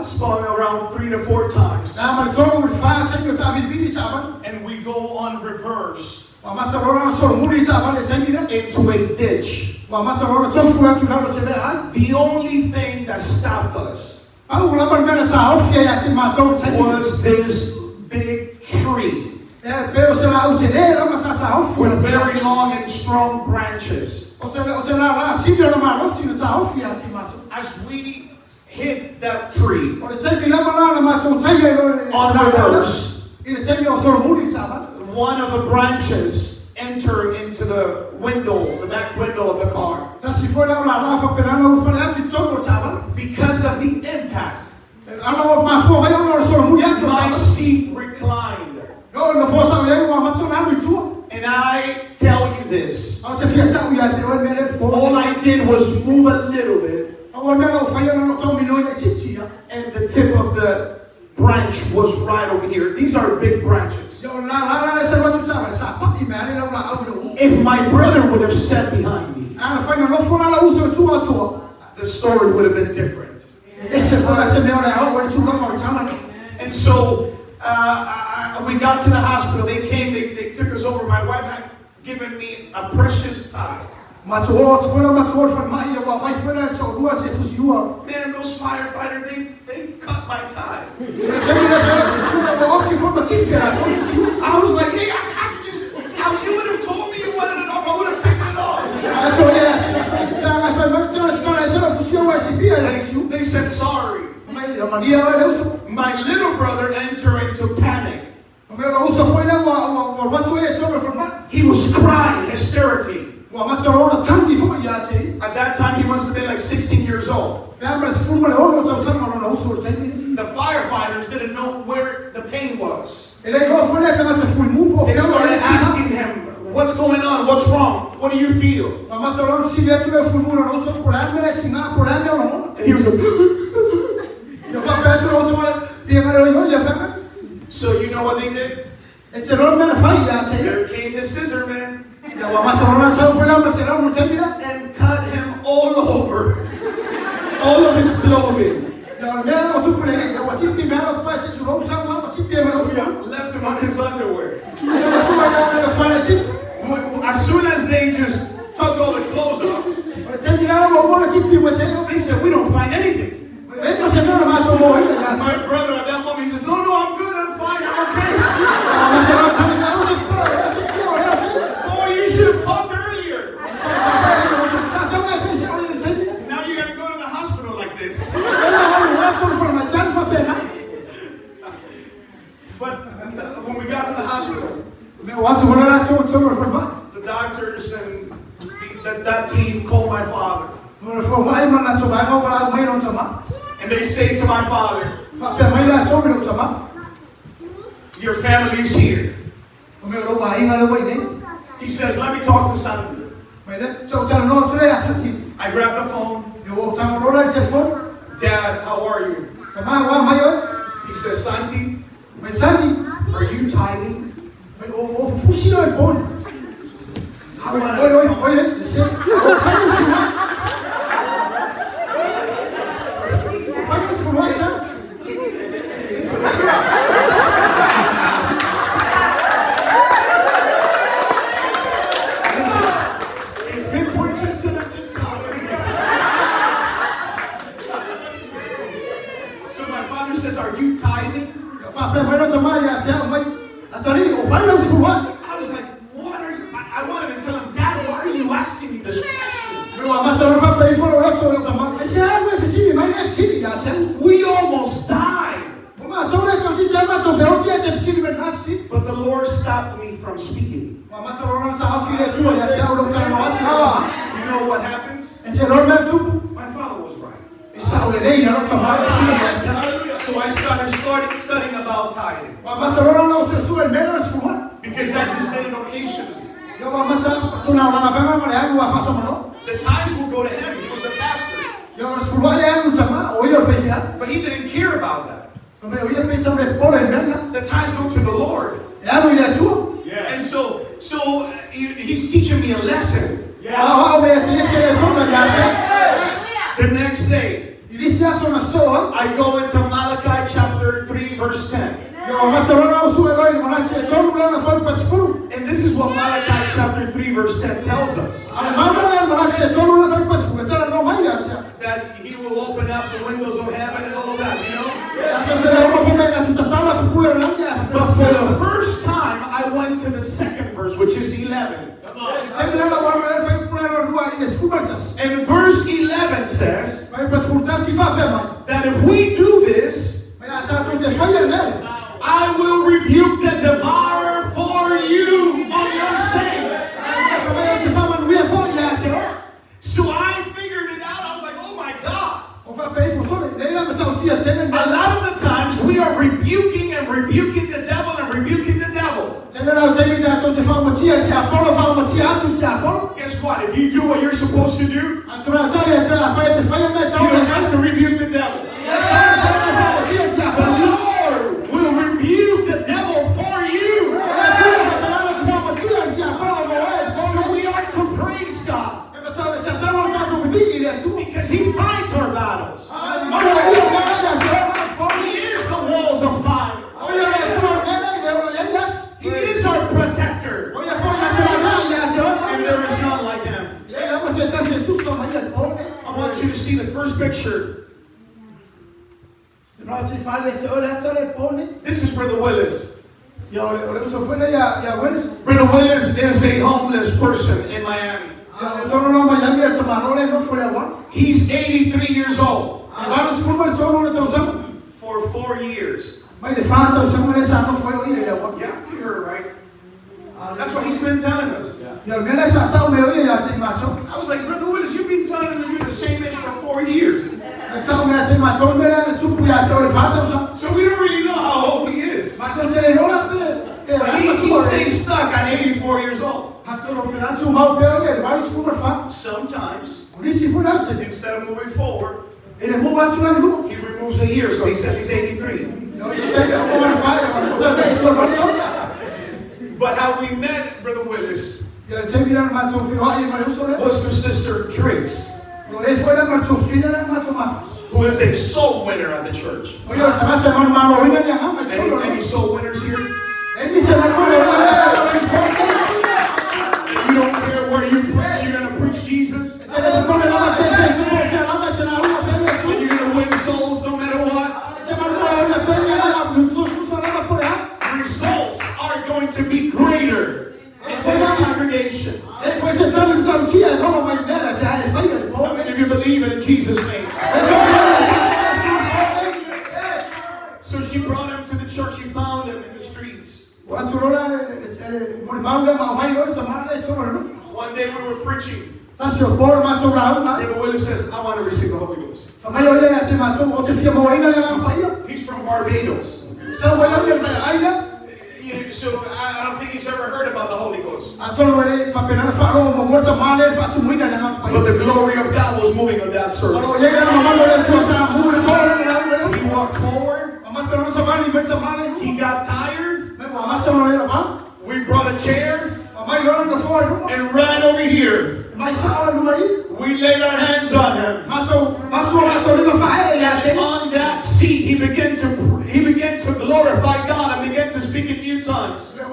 spun around 3 to 4 times, and we go on reverse into a ditch. The only thing that stopped us was this big tree with very long and strong branches. As we hit that tree on reverse, one of the branches enter into the window, the back window of the car. Because of the impact, my seat reclined. And I tell you this, all I did was move a little bit, and the tip of the branch was right over here. These are big branches. If my brother would have sat behind me, the story would have been different. And so we got to the hospital. They came, they took us over. My wife had given me a precious tie. Man, those firefighters, they cut my tie. I was like, hey, I could just, you would have told me you wanted it off, I would have taken it off. They said sorry. My little brother entered into panic. He was crying hysterically. At that time, he must have been like 16 years old. The firefighters didn't know where the pain was. They started asking him, what's going on? What's wrong? What do you feel? And he was like, so you know what they did? There came the scissor man and cut him all over, all of his clothing. Left him on his underwear. As soon as they just took all the clothes off, they said, we don't find anything. My brother at that moment, he says, no, I'm good, I'm fine, I'm okay. Boy, you should have talked earlier. Now you got to go to the hospital like this. But when we got to the hospital, the doctors and that team called my father. And they say to my father, your family is here. He says, let me talk to Santi. I grabbed the phone. Dad, how are you? He says, Santi, are you tithing? So my father says, are you tithing? I was like, what are you? I wanted to tell him, Dad, why are you asking me this question? We almost died. But the Lord stopped me from speaking. You know what happens? My father was right. So I started studying about tithing. Because I just did it occasionally. The tithes will go to him. He was a pastor. But he didn't care about that. The tithes go to the Lord. Yeah. And so he's teaching me a lesson. Yeah. The next day, I go into Malachi chapter 3, verse 10. And this is what Malachi chapter 3, verse 10 tells us. That he will open up the windows of heaven and all that, you know? But for the first time, I went to the second verse, which is 11. Come on. And verse 11 says that if we do this, I will rebuke the devourer for you on your sake. So I figured it out. I was like, oh my God. A lot of the times we are rebuking and rebuking the devil and rebuking the devil. Guess what? If you do what you're supposed to do, you don't have to rebuke the devil. The Lord will rebuke the devil for you. So we are to praise God. Because he fights our battles. see the first picture. This is Brother Willis. Brother Willis is a homeless person in Miami. He's 83 years old. For 4 years. Yeah, you heard right. That's what he's been telling us. I was like, Brother Willis, you've been telling him that you're the same age for 4 years. So we don't really know how old he is. He stays stuck at 84 years old. Sometimes, instead of moving forward, he removes a year, so he says he's 83. But how we met Brother Willis was through Sister Drakes, who is a soul winner at the church. Any soul winners here? You don't care where you preach, you're going to preach Jesus? And you're going to win souls no matter what? Results are going to be greater in this congregation. How many of you believe it in Jesus' name? So she brought him to the church. She found him in the streets. One day we were preaching. Brother Willis says, I want to receive the Holy Ghost. He's from Barbados. So I don't think he's ever heard about the Holy Ghost. But the glory of God was moving on that service. He walked forward. He got tired. We brought a chair and ran over here. We laid our hands on him. And on that seat, he began to glorify God and began to speak in new tongues. Here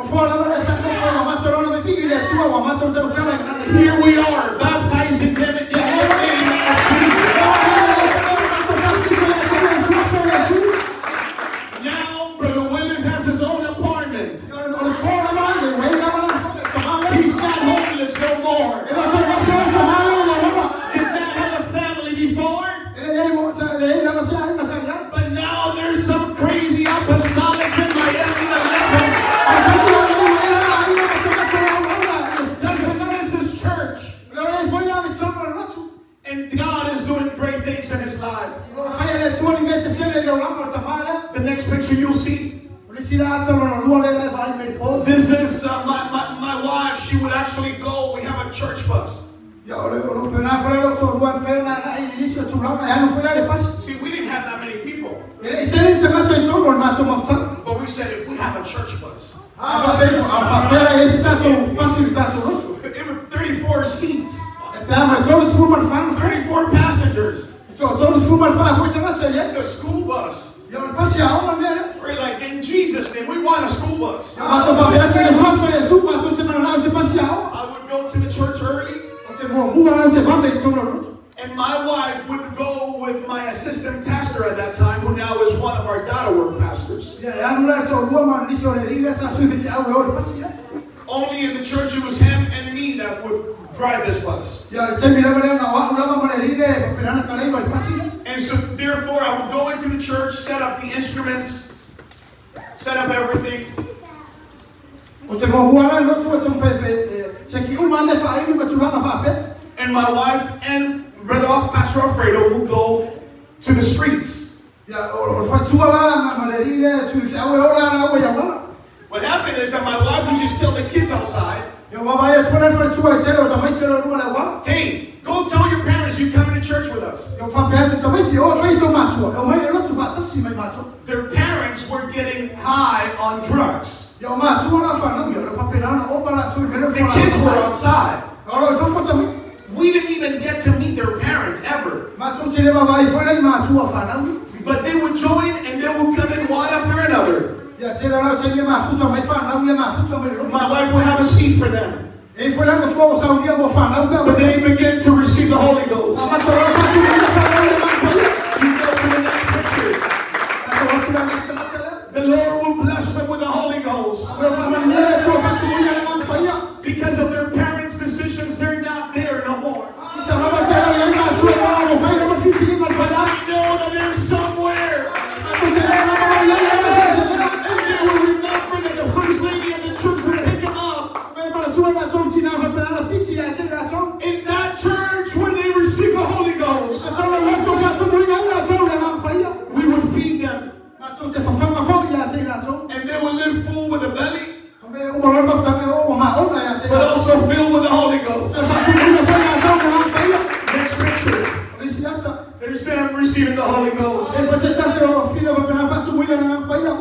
we are, baptizing them in the name of Jesus. Now, Brother Willis has his own apartment. He's not homeless no more. Did not have a family before. But now there's some crazy apostolics in Miami that doesn't miss his church. And God is doing great things in his life. The next picture you'll see. This is my wife. She would actually go. We have a church bus. See, we didn't have that many people. But we said if we have a church bus. It was 34 seats. 34 passengers. It's a school bus. We're like, in Jesus' name, we want a school bus. I would go to the church early. And my wife would go with my assistant pastor at that time, who now is one of our data work pastors. Only in the church it was him and me that would drive this bus. And so therefore I would go into the church, set up the instruments, set up everything. And my wife and Brother Pastor Alfredo would go to the streets. What happened is that my wife would just tell the kids outside, hey, go tell your parents you're coming to church with us. Their parents were getting high on drugs. The kids were outside. We didn't even get to meet their parents ever. But they would join and they would come in one after another. My wife would have a seat for them. But they began to receive the Holy Ghost.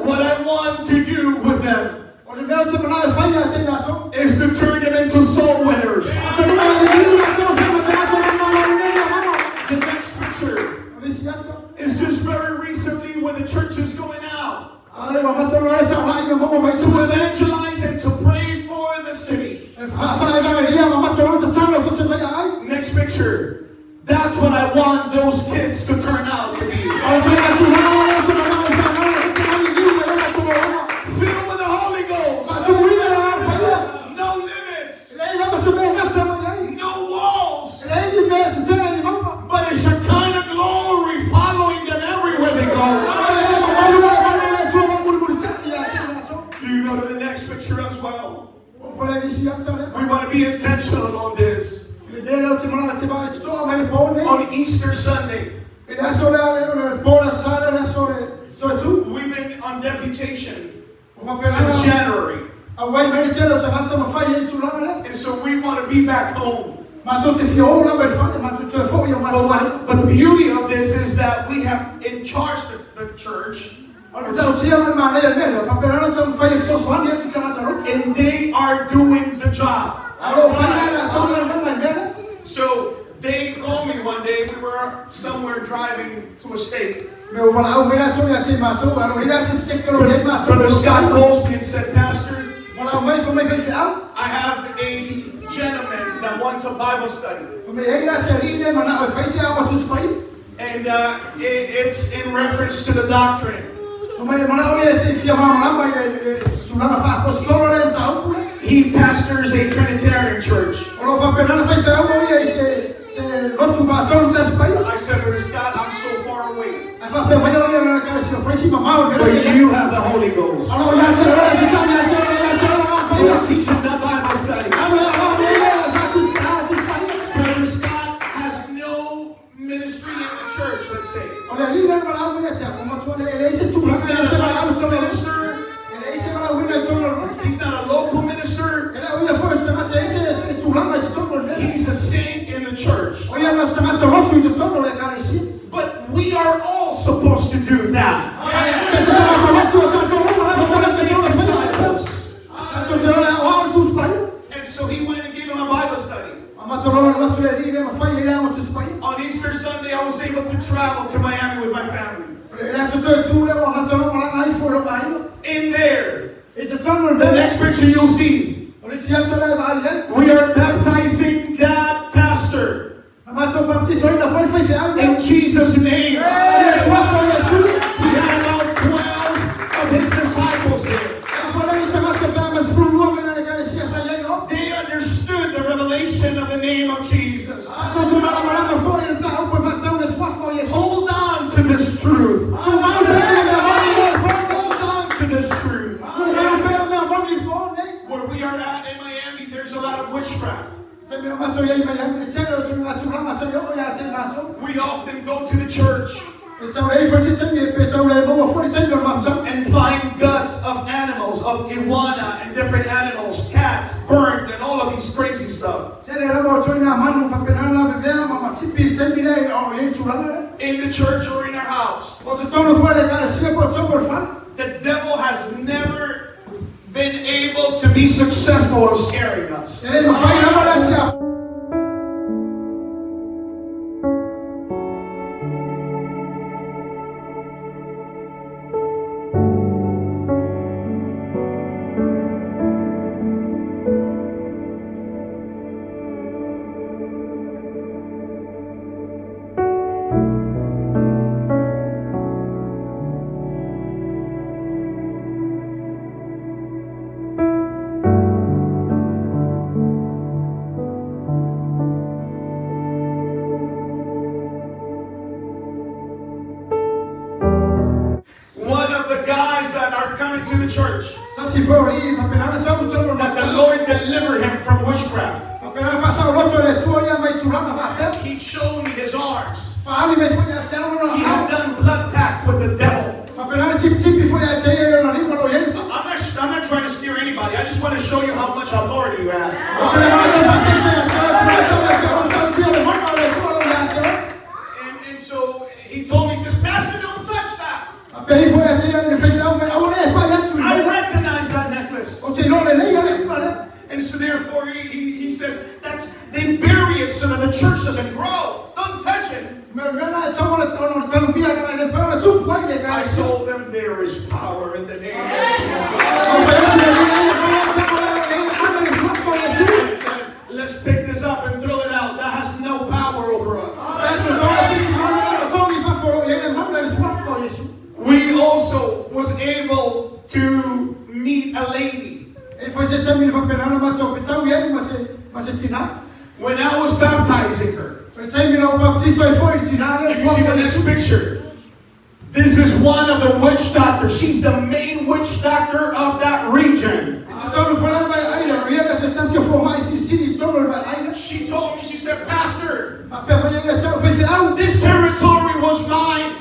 What I want to do with them is to turn them into soul winners. The next picture is just very recently when the church is going out to evangelize and to pray for the city. Next picture. That's what I want those kids to turn out to be. Filled with the Holy Ghost. No limits. No walls. But it's a kind of glory following them everywhere they go. Do you go to the next picture as well? We want to be intentional on this. On Easter Sunday, we've been on deputation since January. And so we want to be back home. But the beauty of this is that we have in charge the church. And they are doing the job. So they called me one day. We were somewhere driving to a state. Brother Scott calls me and said, Pastor, I have a gentleman that wants a Bible study. And it's in reference to the doctrine. He pastors a Trinitarian church. I said, Brother Scott, I'm so far away. But you have the Holy Ghost. You'll teach him that Bible study. Brother Scott has no ministry in the church, let's say. He's not a licensed minister. He's not a local minister. He's a saint in the church. But we are all supposed to do that. And so he went and gave him a Bible study. On Easter Sunday, I was able to travel to Miami with my family. In there, the next picture you'll see, we are baptizing that pastor in Jesus' name. We had about 12 of his disciples there. They understood the revelation of the name of Jesus. Hold on to this truth. Hold on to this truth. Where we are at in Miami, there's a lot of witchcraft. We often go to the church and find guts of animals, of iguana and different animals, cats, burned, and all of these crazy stuff. In the church or in our house. The devil has never been able to be successful in scaring us. To the church, that the Lord deliver him from witchcraft. He showed me his arms. He had done blood pact with the devil. I'm not trying to scare anybody. I just want to show you how much authority you have. And so he told me, he says, Pastor, don't touch that. I recognize that necklace. And so therefore he says they bury it so that the church doesn't grow. Don't touch it. I told them there is power in the name of Jesus. Let's pick this up and throw it out. That has no power over us. We also was able to meet a lady. When I was baptizing her, if you see the next picture, this is one of the witch doctors. She's the main witch doctor of that region. She told me, she said, Pastor, this territory was mine.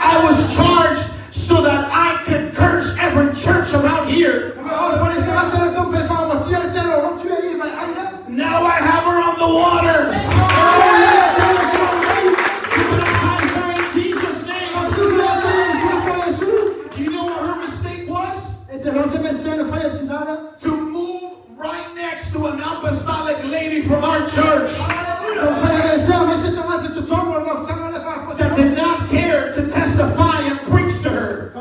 I was charged so that I could curse every church around here. Now I have her on the waters. Baptize her in Jesus' name. You know what her mistake was? To move right next to an apostolic lady from our church that did not care to testify and preach to her.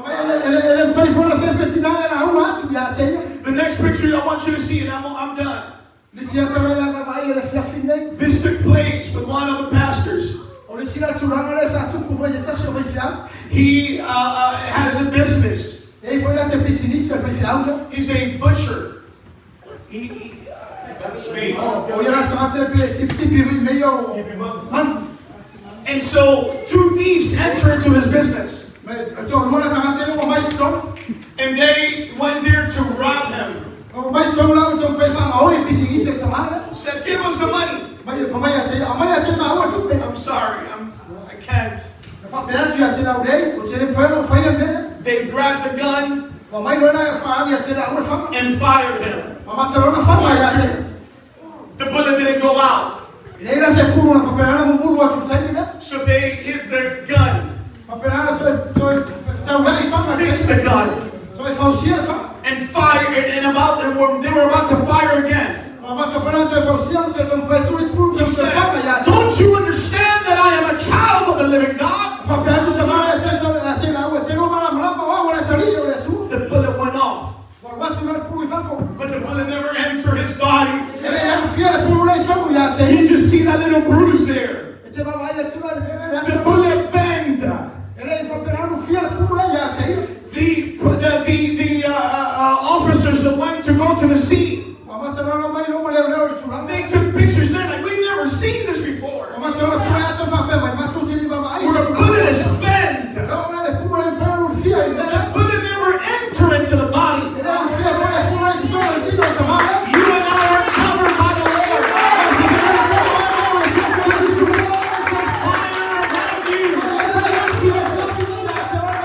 The next picture I want you to see, and I'm done. This took place with one of the pastors. He has a business. He's a butcher. And so two thieves enter into his business. And they went there to rob him. Said, give us the money. I'm sorry, I can't. They grabbed the gun and fired him. The bullet didn't go out. So they hit their gun. Fixed the gun. And fired, and they were about to fire again. He said, don't you understand that I am a child of the living God? The bullet went off, but the bullet never entered his body. You just see that little bruise there. The bullet banged. The officers that went to go to the scene, they took pictures there like, we've never seen this before. Where a bullet is bent. The bullet never entered into the body. You and I are covered by the Lord.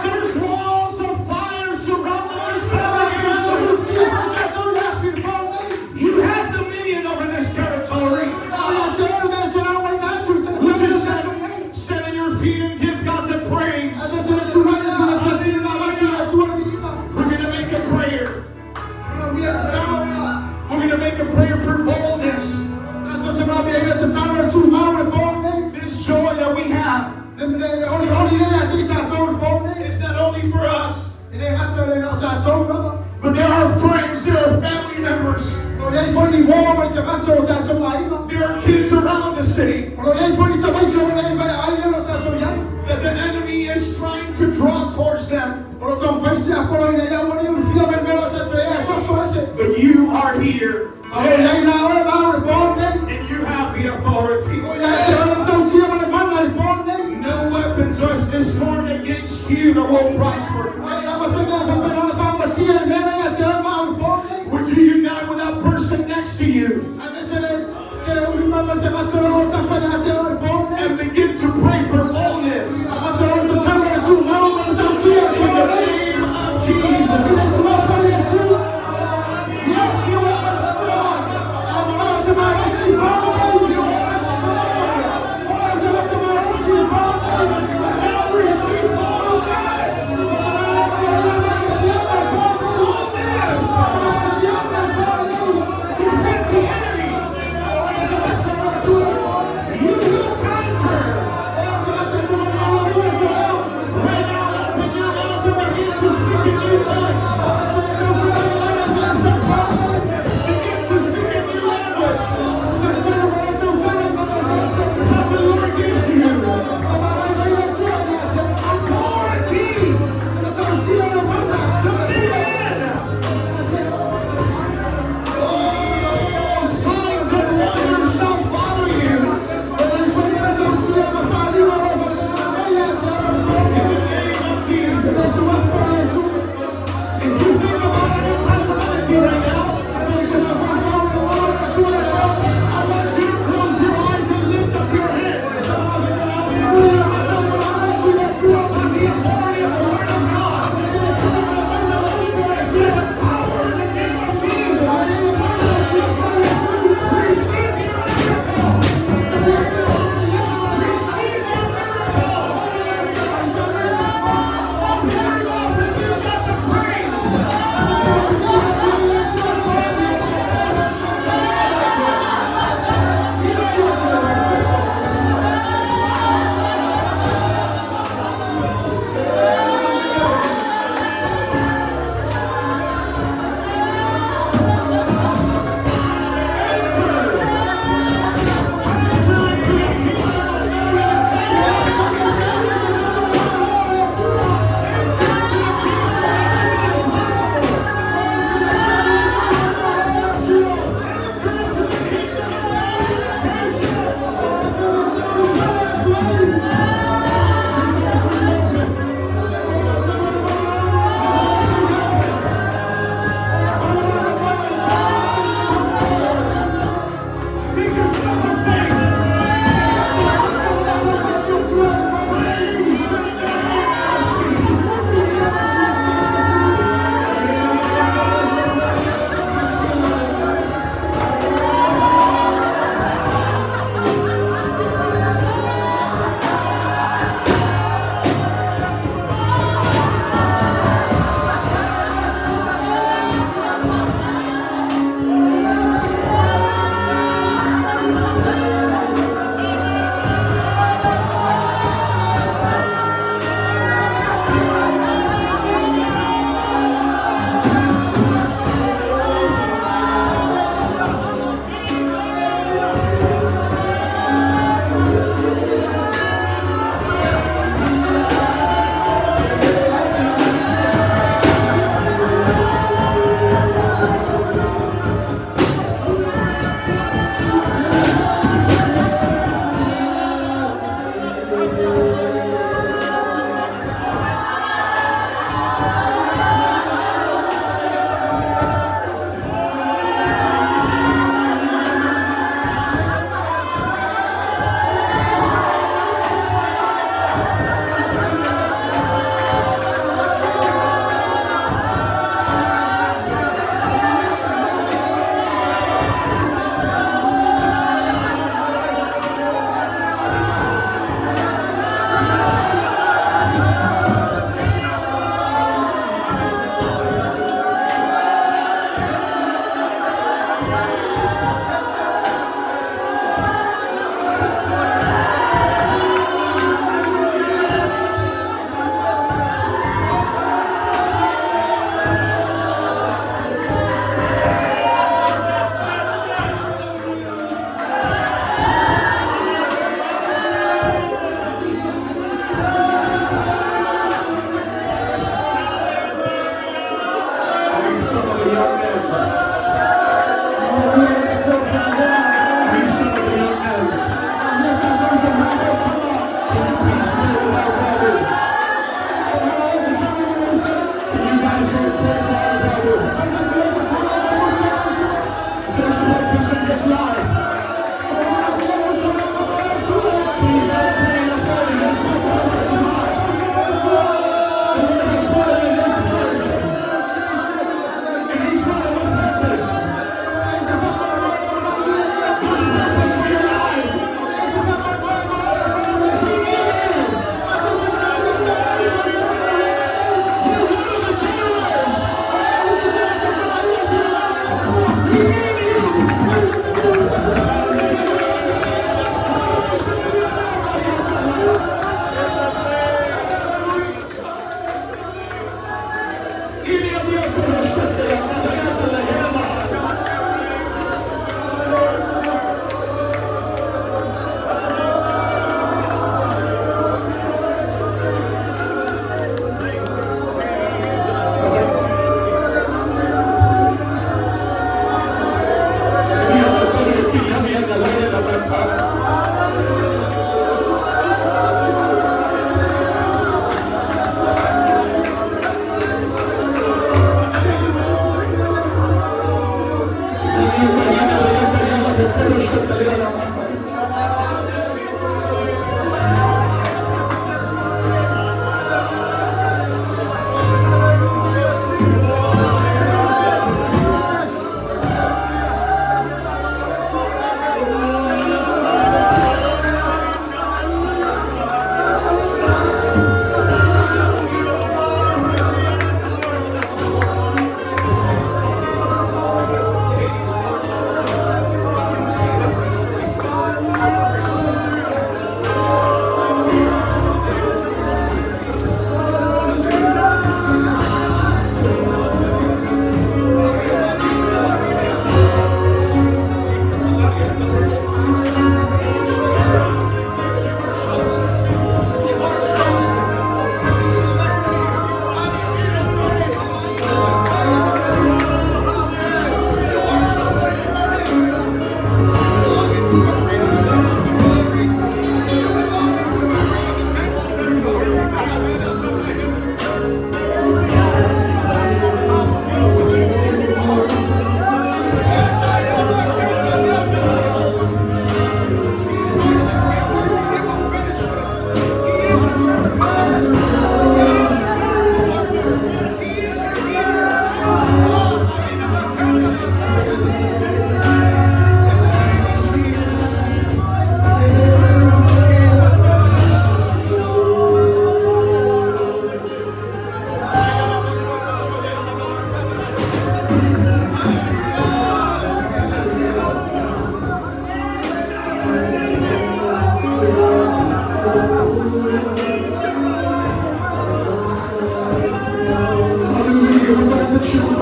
There's walls of fire surrounding this building. You have dominion over this territory. Would you stand on your feet and give God the praise? We're going to make a prayer. We're going to make a prayer for boldness. This joy that we have is not only for us, but there are friends, there are family members, there are kids around the city that the enemy is trying to draw towards them. But you are here, and you have the authority. No weapons is formed against you that will prosper. Would you unite with that person next to you and begin to pray for boldness in the name of Jesus? Yes, you are strong. You are strong. Now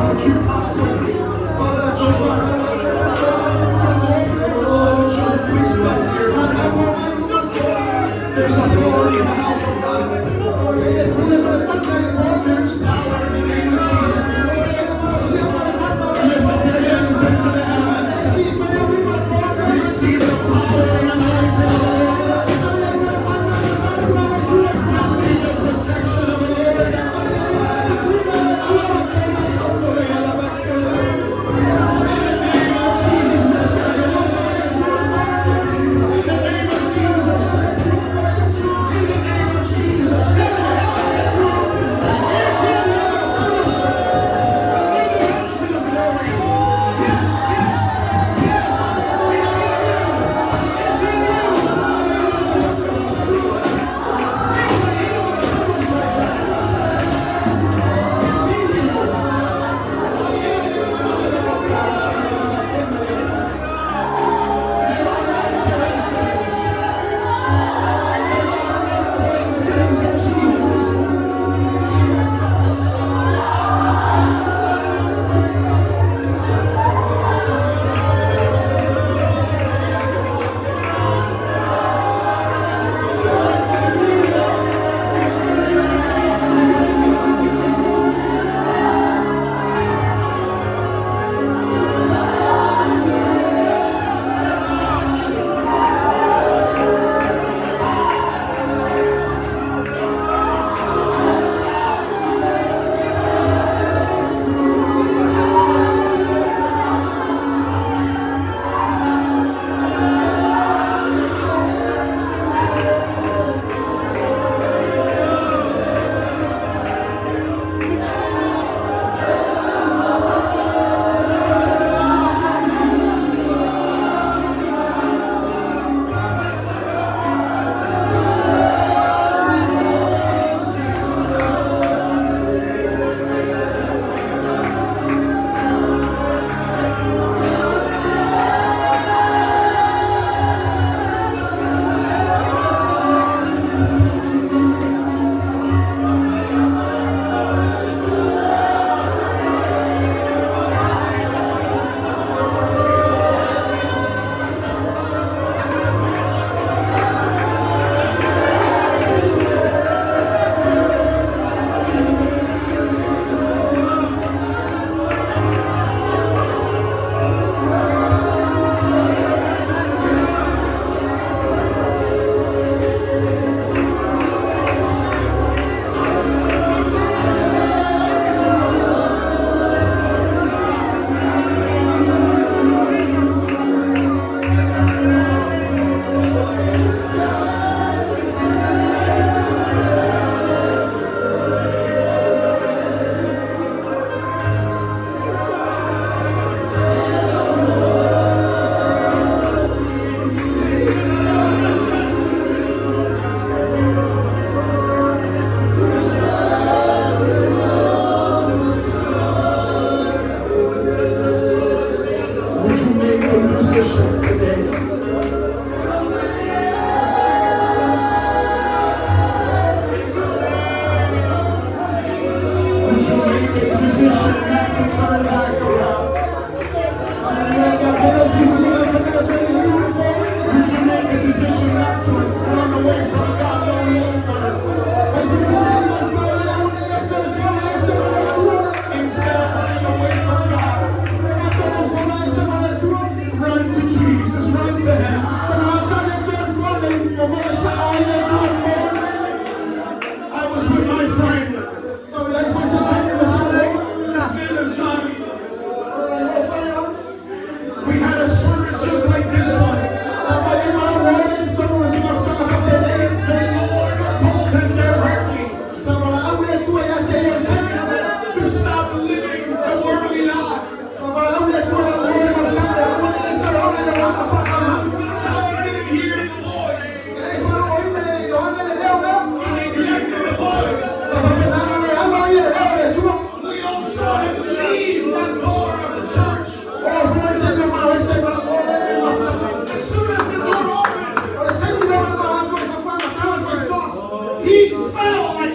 Would you come quickly? All of the children, please come here. There's authority in the house of God. There's power in the name of Jesus. Lift up your hands into the heavens. Receive the power and anointing of the Lord. Receive the protection of the Lord.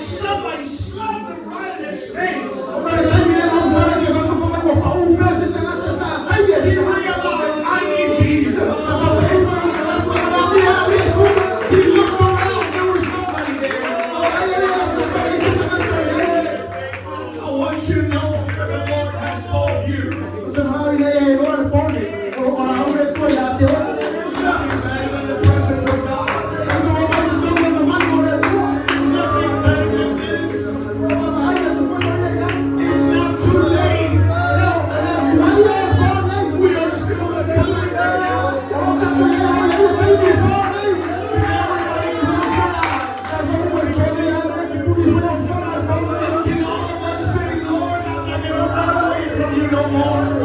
Somebody slapped him right in his face. I want you to know that the Lord has called you. There's nothing better than the presence of God. There's nothing better than this. It's not too late. We are still in time right now. Everybody close your eyes. Can all of us say, Lord, I'm not going to run away from you no more?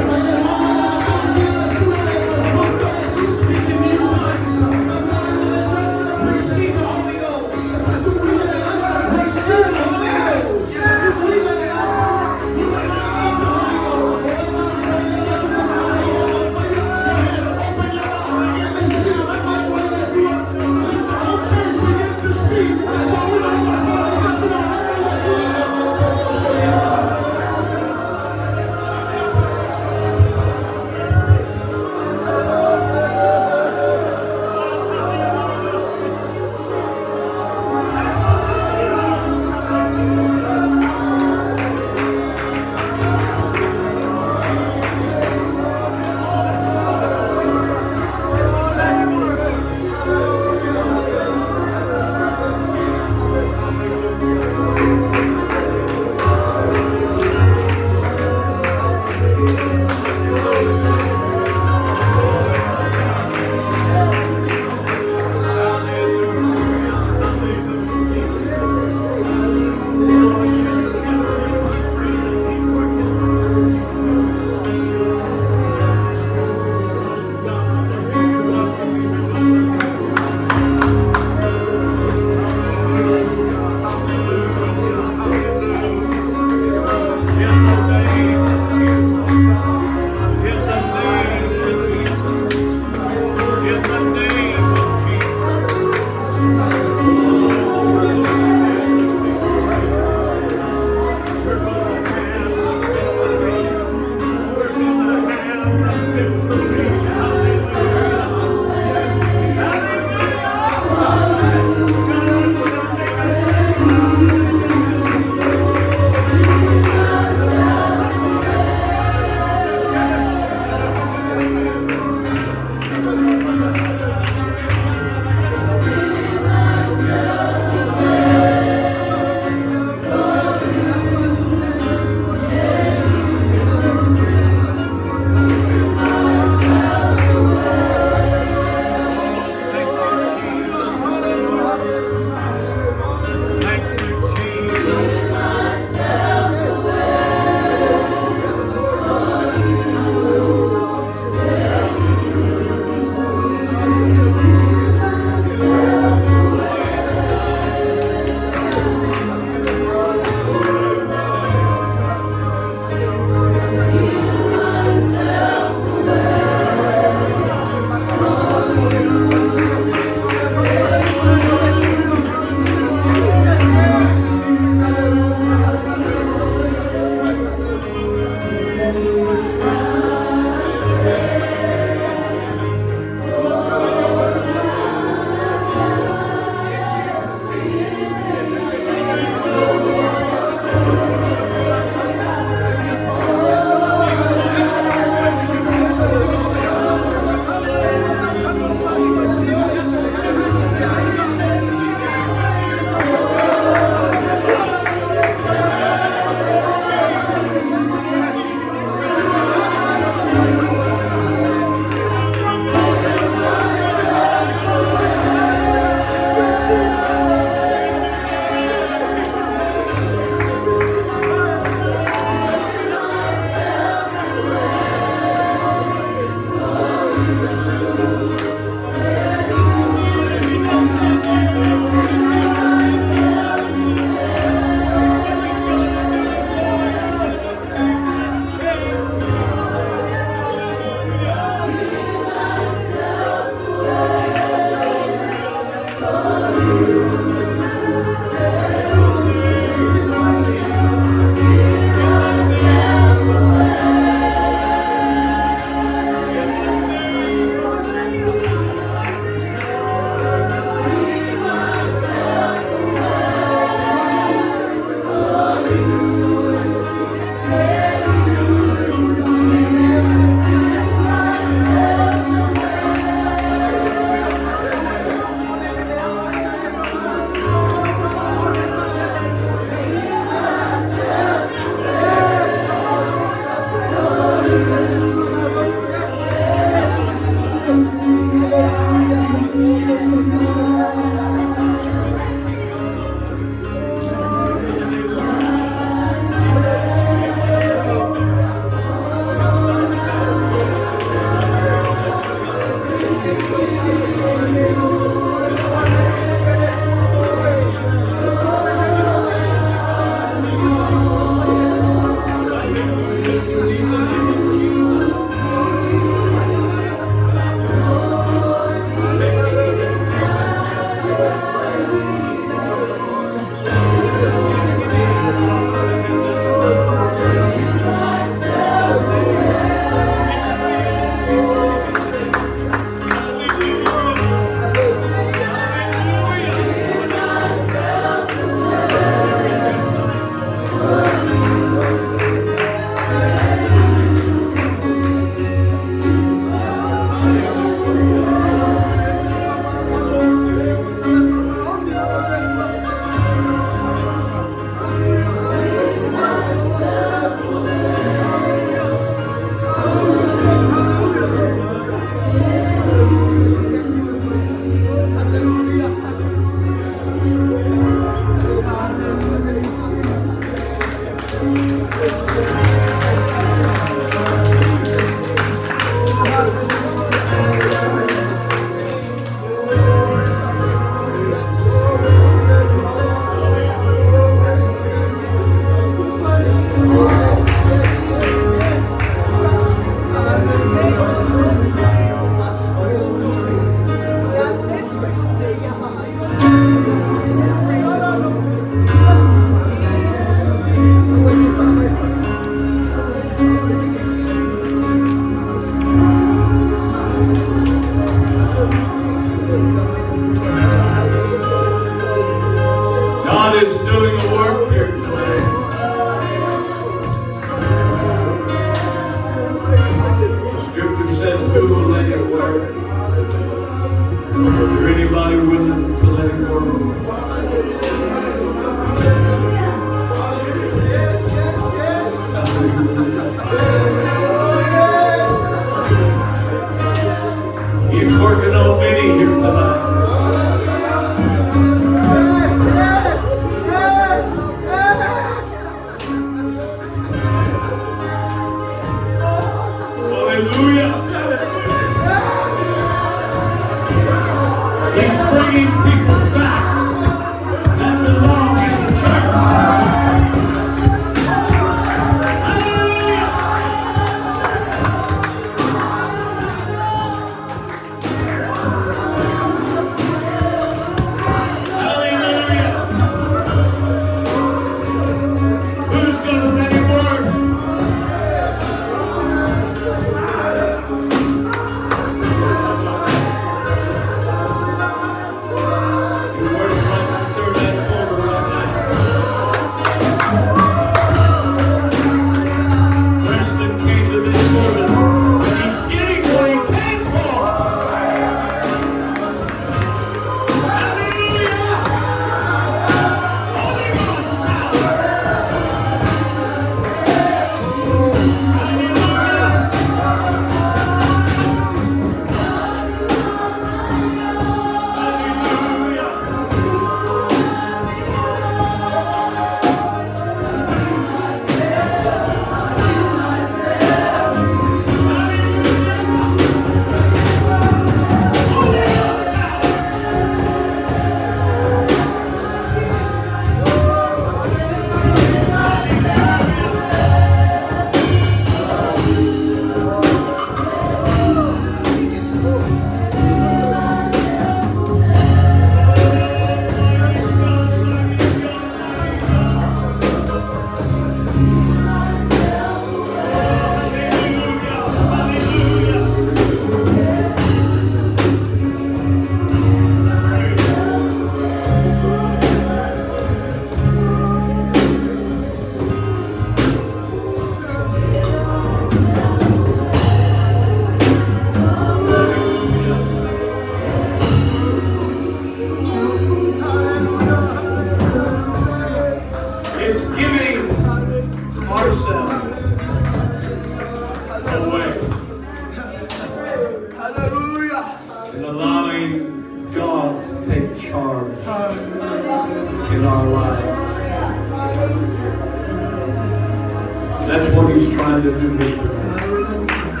That's what he's trying to do here tonight.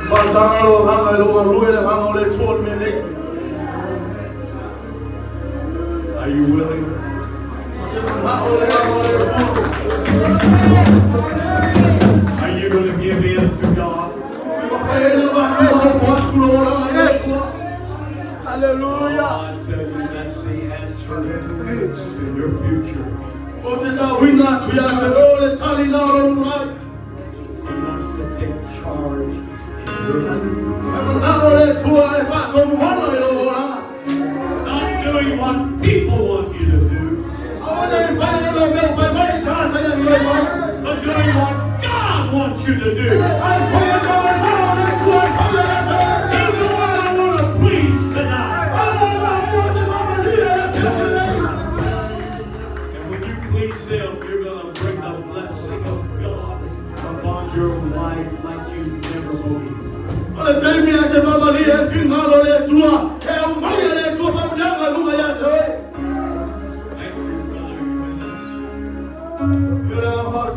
Are you willing? Are you going to give in to God? Yes. Hallelujah. I tell you, that's the answer to your future. He wants to take charge in your life. Not doing what people want you to do, but doing what God wants you to do. He's the one I want to please tonight. And when you please Him, you're going to bring the blessing of God upon your life like you never believed.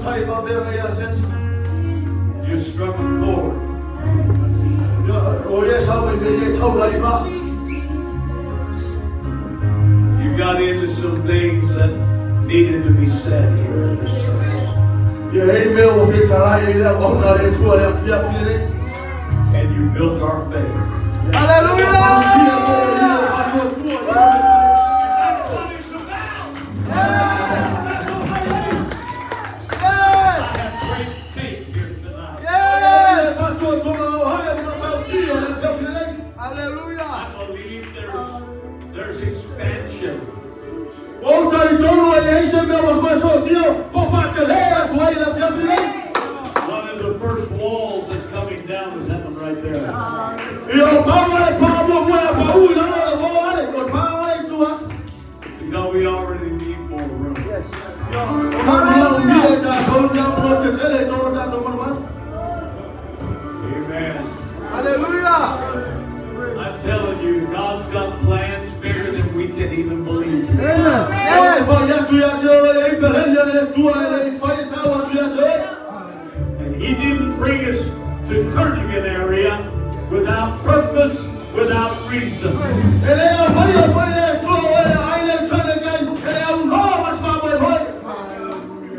Thank you, brother Jimenez. You struggle forward. You got into some things that needed to be said here in this service. And you built our faith. Hallelujah. That's what it's about. I have great faith here tonight. Hallelujah. I believe there's expansion. One of the first walls that's coming down is that one right there. Because we already need more room. Yes. Amen. Hallelujah. I'm telling you, God's got plans bigger than we can even believe. Yes. And He didn't bring us to Turnigan area without purpose, without reason.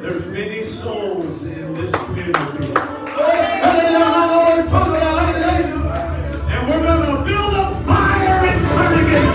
There's many souls in this community. And we're going to build a fire in Turnigan.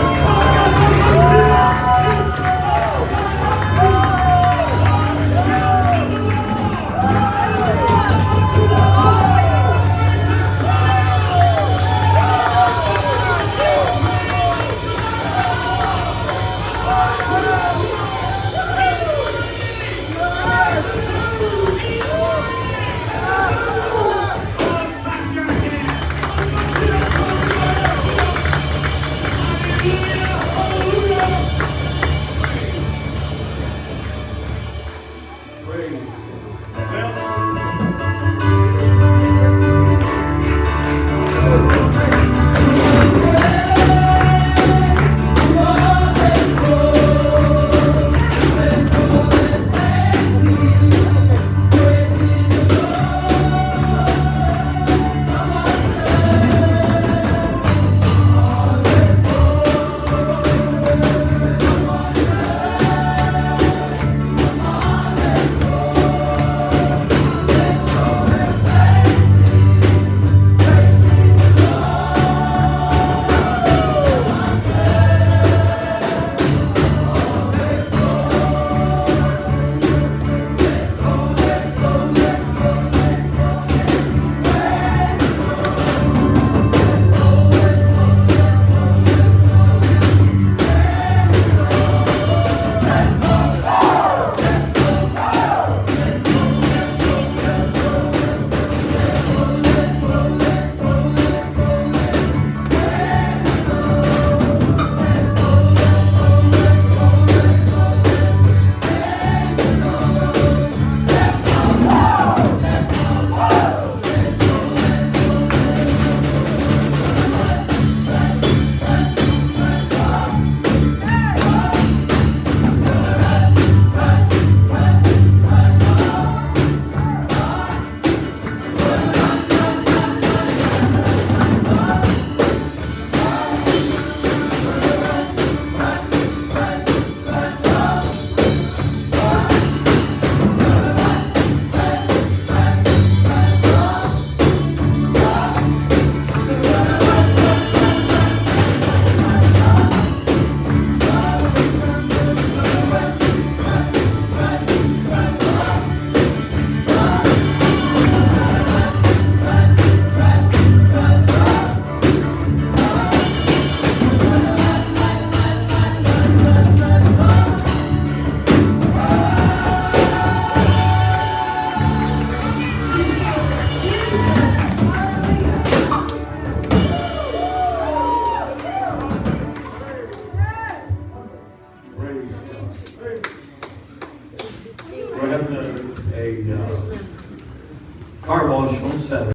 Car wash on Saturday.